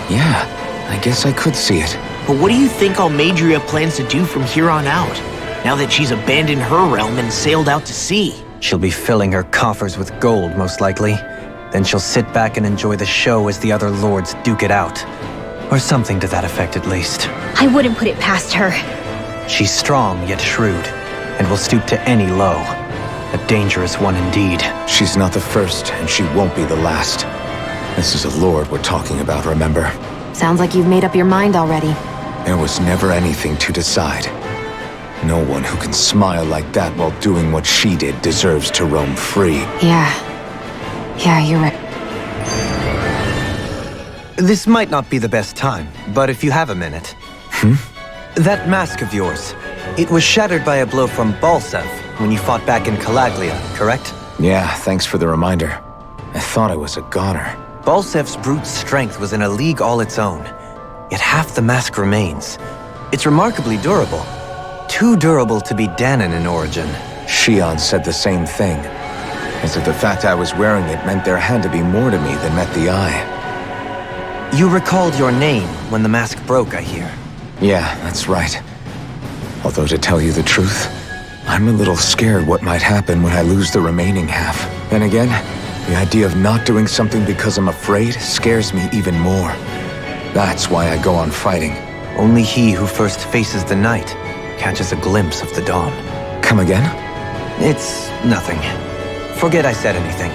S7: Yeah, I guess I could see it.
S8: But what do you think Almadria plans to do from here on out? Now that she's abandoned her realm and sailed out to sea?
S5: She'll be filling her coffers with gold, most likely. Then she'll sit back and enjoy the show as the other lords duke it out. Or something to that effect, at least.
S2: I wouldn't put it past her.
S5: She's strong, yet shrewd, and will stoop to any low. A dangerous one indeed.
S7: She's not the first, and she won't be the last. This is a lord we're talking about, remember?
S4: Sounds like you've made up your mind already.
S7: There was never anything to decide. No one who can smile like that while doing what she did deserves to roam free.
S4: Yeah, you're right.
S5: This might not be the best time, but if you have a minute. That mask of yours, it was shattered by a blow from Balsev when you fought back in Calaglia, correct?
S7: Yeah, thanks for the reminder. I thought I was a goner.
S5: Balsev's brute strength was in a league all its own, yet half the mask remains. It's remarkably durable. Too durable to be Danon in origin.
S7: Shionne said the same thing. As if the fact I was wearing it meant there had to be more to me than met the eye.
S5: You recalled your name when the mask broke, I hear.
S7: Yeah, that's right. Although to tell you the truth, I'm a little scared what might happen when I lose the remaining half. Then again, the idea of not doing something because I'm afraid scares me even more. That's why I go on fighting.
S5: Only he who first faces the night catches a glimpse of the dawn.
S7: Come again?
S5: It's nothing. Forget I said anything.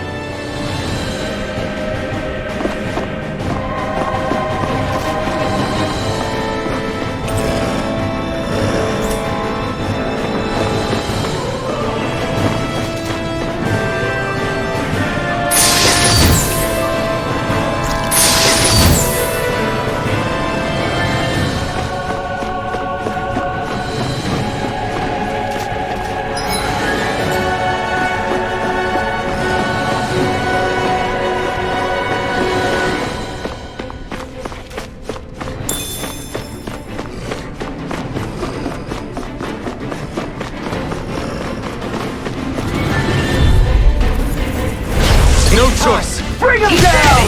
S1: No choice! Bring him down!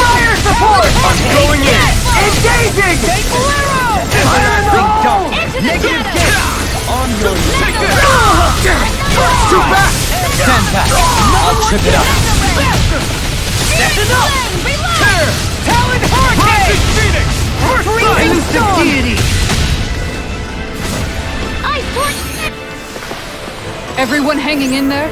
S1: Fire support! I'm going in! Engaging! Negative gate! On your Too fast!
S5: Stand back! I'll trip it up!
S1: Stepping up! Talon Hurricane! Phoenix! Freezing Storm! Deity!
S6: Everyone hanging in there?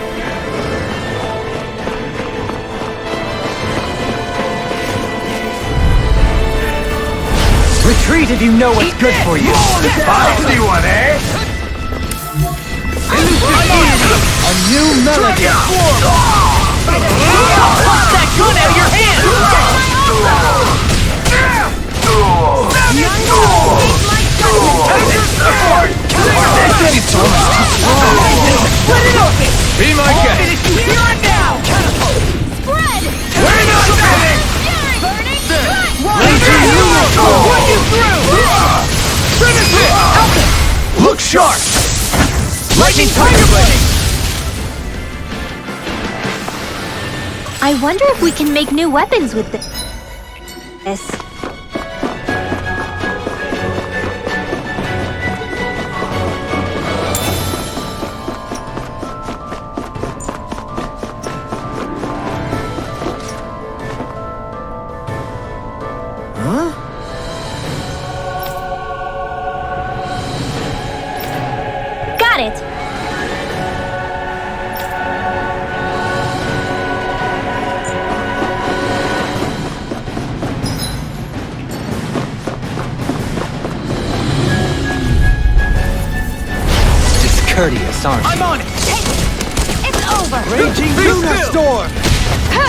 S5: Retreat if you know what's good for you!
S1: I see one, eh?
S10: A new melody! Pop that gun out of your hand!
S1: Split it open! Be my guest!
S10: Finish you here and now!
S2: Spread!
S1: We're not finished!
S10: Run you through!
S1: Finish it!
S10: Alphen! Look sharp! Lightning tiger blade!
S2: I wonder if we can make new weapons with this. Got it!
S5: Discourteous, aren't you?
S10: I'm on it!
S2: It's over!
S10: Raging Luna Storm!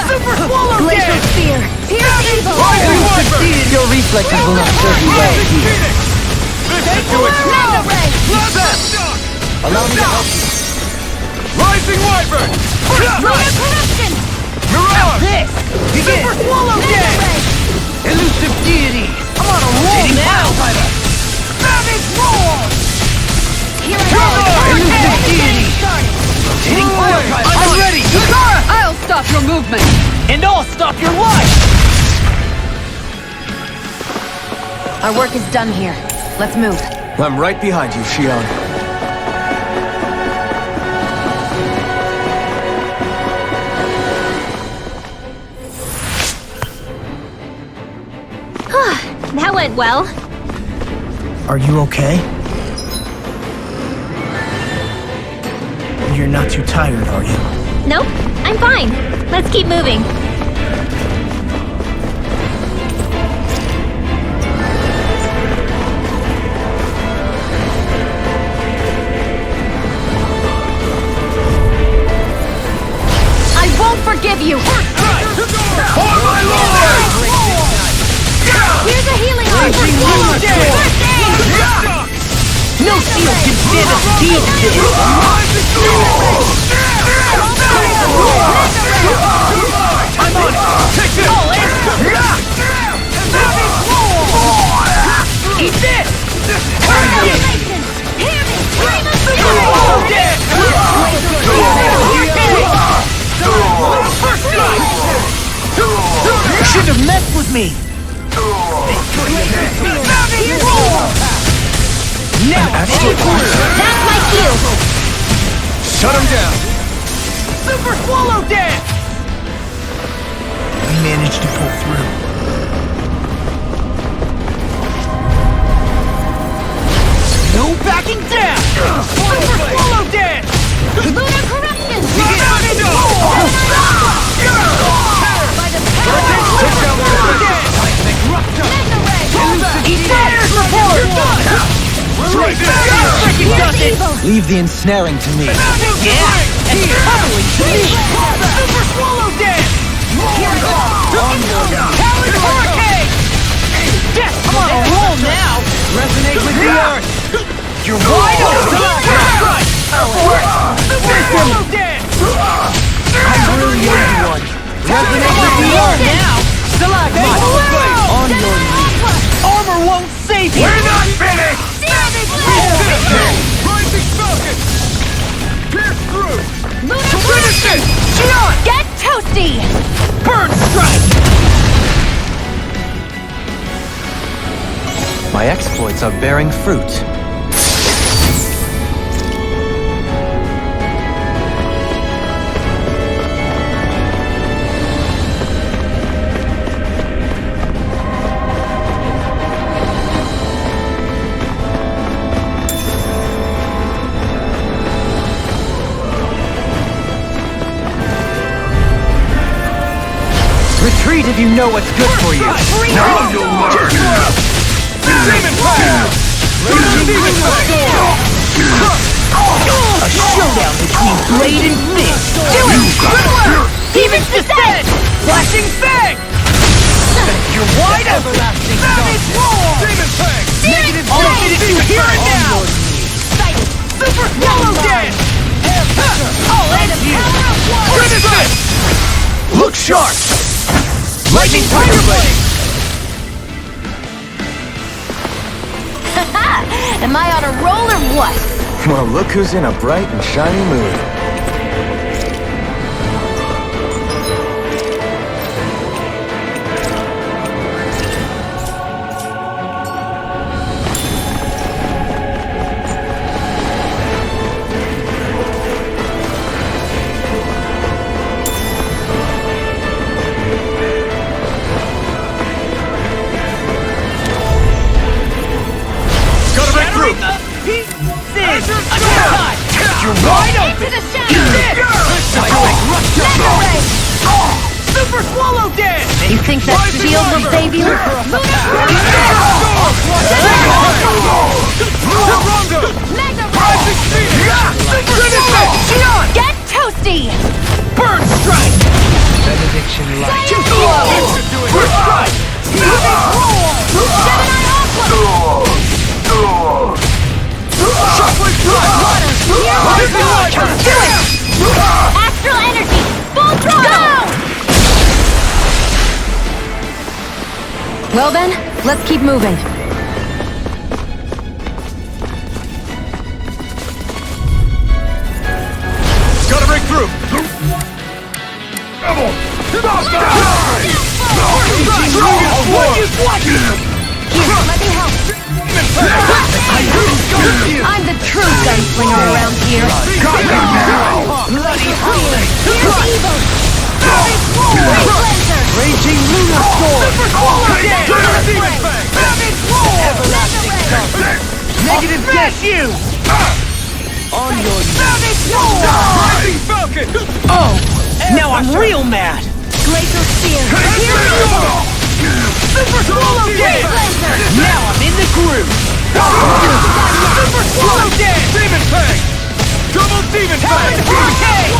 S10: Super Swallow
S2: Glacial Spear! Pierce evil!
S5: Your reflexes will not serve you well here.
S2: Mega Ray!
S5: Allow me to help you.
S1: Rising Wyvern!
S2: Lunar Corruption!
S1: Mirage!
S10: This! Super Swallow
S2: Mega Ray!
S10: Elusive deity! I'm on a roll now! Savage Roar!
S2: Here I
S10: Elusive deity! Hitting fire type! I'm ready!
S9: I'll stop your movement!
S10: And I'll stop your life!
S4: Our work is done here. Let's move.
S7: I'm right behind you, Shionne.
S2: That went well.
S8: Are you okay? You're not too tired, are you?
S2: Nope, I'm fine. Let's keep moving.
S4: I won't forgive you!
S1: For my lord!
S2: Here's a healing arm! First aid!
S10: No shield can stand a steel I'm on it! Take it! All in! Eat this!
S2: Hear me!
S10: You shouldn't have messed with me! Now
S2: That's my cue!
S1: Shut him down!
S10: Super Swallow Dance!
S8: We managed to pull through.
S10: No backing down! Super Swallow Dance!
S2: Lunar Corruption!
S10: By the power of Swallow Dance!
S2: Mega Ray!
S10: Eat fire's report!
S2: Here's evil!
S5: Leave the ensnaring to me.
S10: Yeah! And totally to me! Super Swallow Dance! Talon Hurricane! Yes, I'm on a roll now! Resonate with the earth! You're wide open! Super Swallow Dance! I'm really into one! Resonate with the earth now! Stalagmite! On your knees! Armor won't save you!
S1: We're not finished! Rising Falcon! Pierce through!
S2: Lunar
S10: Finish it! Shionne!
S2: Get toasty!
S10: Bird strike!
S5: My exploits are bearing fruit. Retreat if you know what's good for you.
S1: Now you'll learn! Demon Fire! Demon Fire!
S10: A showdown between blade and fist.
S2: Do it! Riddler! Demon's Descent!
S10: Flashing fang! You're wide open! Savage roar!
S1: Demon Fang!
S10: Negative ultimate you here and now! Super swallow dance!
S2: Oh, and a power of one!
S10: Finish it! Look sharp! Lightning Tiger Blade!
S2: Am I on a roll or what?
S7: Well, look who's in a bright and shiny mood.
S1: Gotta break through!
S10: You're wide open!
S2: Into the shadows!
S10: Super swallow dance!
S2: You think that shield will save you? Mega
S10: Shionne!
S2: Get toasty!
S10: Burn strike!
S5: Benediction light.
S10: Too slow! First strike!
S2: Gemini Aqua!
S10: Shockwave strike!
S2: Do it! Astral energy! Full throttle!
S4: Well then, let's keep moving.
S1: Gotta break through!
S2: Here, let me help. I'm the true gunslinger around here. Here's evil!
S10: Raging Lunar Sword! Negative dash you! On your
S1: Rising Falcon!
S10: Oh! Now I'm real mad!
S2: Glacial Spear! Here's evil!
S10: Super Swallow Dance! Now I'm in the groove! Super Swallow Dance!
S1: Demon Fang! Double Demon Fang!
S10: Hurricane!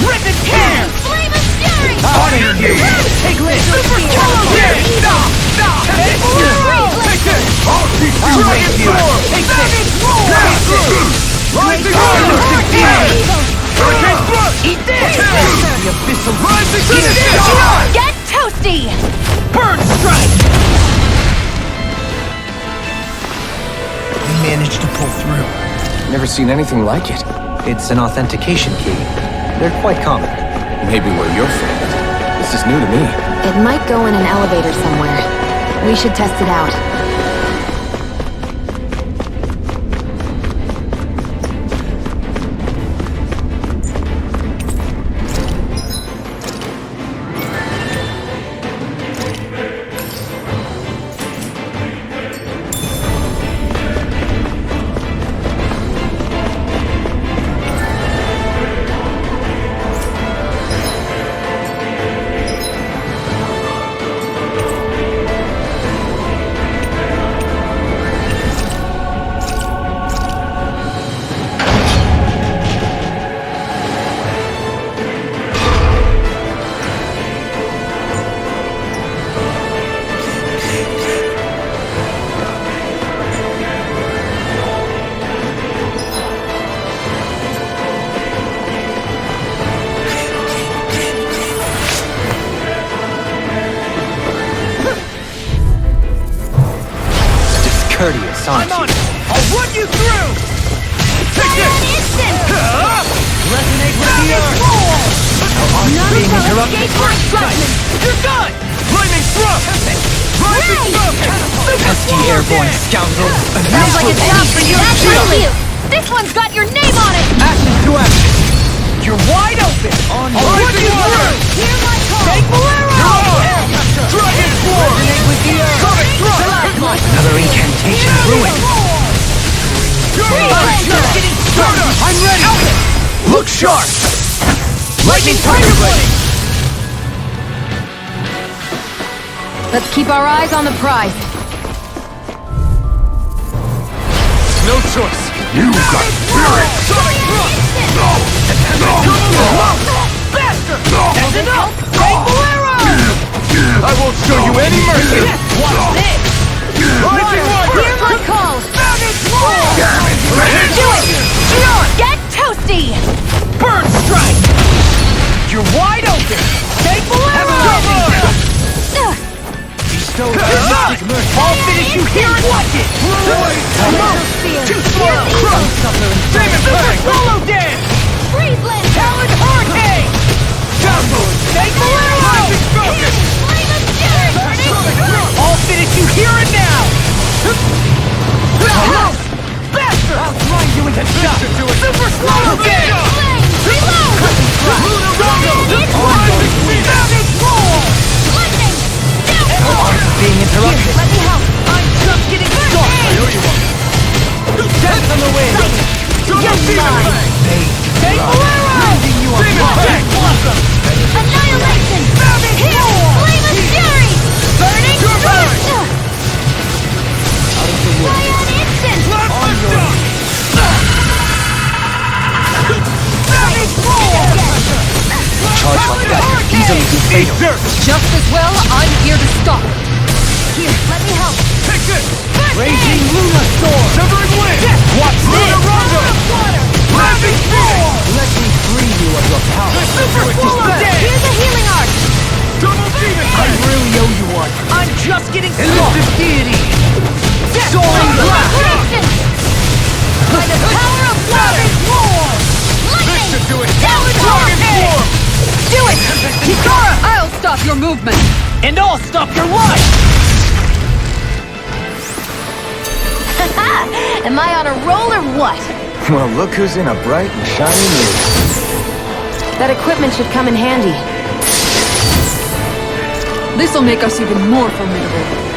S10: Rip and tear!
S2: Flame and Fury!
S10: Take this! Super Swallow Dance! Stop! Take this! Dragon Sword! Take this!
S1: Rising
S10: Hurricane!
S1: Hurricane Thrust!
S10: Eat this! The Abyssal
S1: Rising
S10: Finish
S1: Finish!
S10: it!
S2: Get toasty!
S10: Burn strike! We managed to pull through.
S7: Never seen anything like it.
S5: It's an authentication key. They're quite common.
S7: Maybe where you're from. This is new to me.
S4: It might go in an elevator somewhere. We should test it out.
S5: Courteous, aren't
S10: I'm on
S5: you?
S10: it! I'll run you through! Take this! Resonate with the earth!
S2: None
S10: Being
S2: shall
S10: interrupted.
S2: escape my judgment!
S10: You're done!
S1: Lightning Thrust! Rising Falcon!
S5: Pesky airborne scoundrels.
S2: Sounds like a job for you! That's like you! This one's got your name on it!
S5: Action to action.
S10: You're wide open! I'll run you through!
S2: Hear my call!
S10: Take Bolero!
S1: Dragon Sword!
S10: Resonate with the earth!
S1: Comic Thrust!
S5: Another incantation ruined.
S10: I'm ready! Look sharp! Lightning Tiger Blade!
S4: Let's keep our eyes on the prize.
S1: No choice. You got spirit! Sonic thrust! Bastard! That's enough! Take Bolero! I won't show you any mercy! Watch this!
S2: Hear my calls! Do it! Shionne, get toasty!
S1: Bird strike! You're wide open! Take Bolero! I'll finish you here and watch it! Too slow! Demon Fang! Solo dance!
S2: Freezeland!
S1: Talon Hurricane! Jumbo! Take Bolero!
S2: Flame of Fury!
S1: I'll finish you here and now! Bastard! I'll grind you into dust! Super slow dance!
S2: Reload!
S1: Luna Rondo! Savage roll!
S2: Lightning!
S1: Being interrupted.
S2: Let me help!
S1: I'm just getting started! I owe you one. Dance on the wind!
S2: You're mine!
S1: Take Bolero! Leaving you a blossom!
S2: Annihilation! Here! Flame of Fury! Burning Thrust! Cyan Instant!
S1: Savage roll!
S5: Charge like that could easily be fatal.
S6: Just as well, I'm here to stop.
S2: Here, let me help!
S1: Take this! Raging Luna Storm! Severing Wind! Watch Luna Rondo! Ravage Roar!
S5: Let me free you of your power.
S1: The Super Swallow Dance!
S2: Here's a healing arc!
S1: Double Demon
S5: I
S1: Fang!
S5: really owe you one.
S1: I'm just getting started! Deity! Soaring Blast!
S2: By the power of water! Lightning!
S1: This should do it!
S2: Talon
S1: Dragon
S2: Hurricane!
S1: Form!
S6: Do it! Hikara! I'll stop your movement!
S1: And I'll stop your life!
S2: Am I on a roll or what?
S7: Well, look who's in a bright and shiny mood.
S4: That equipment should come in handy.
S6: This'll make us even more formidable.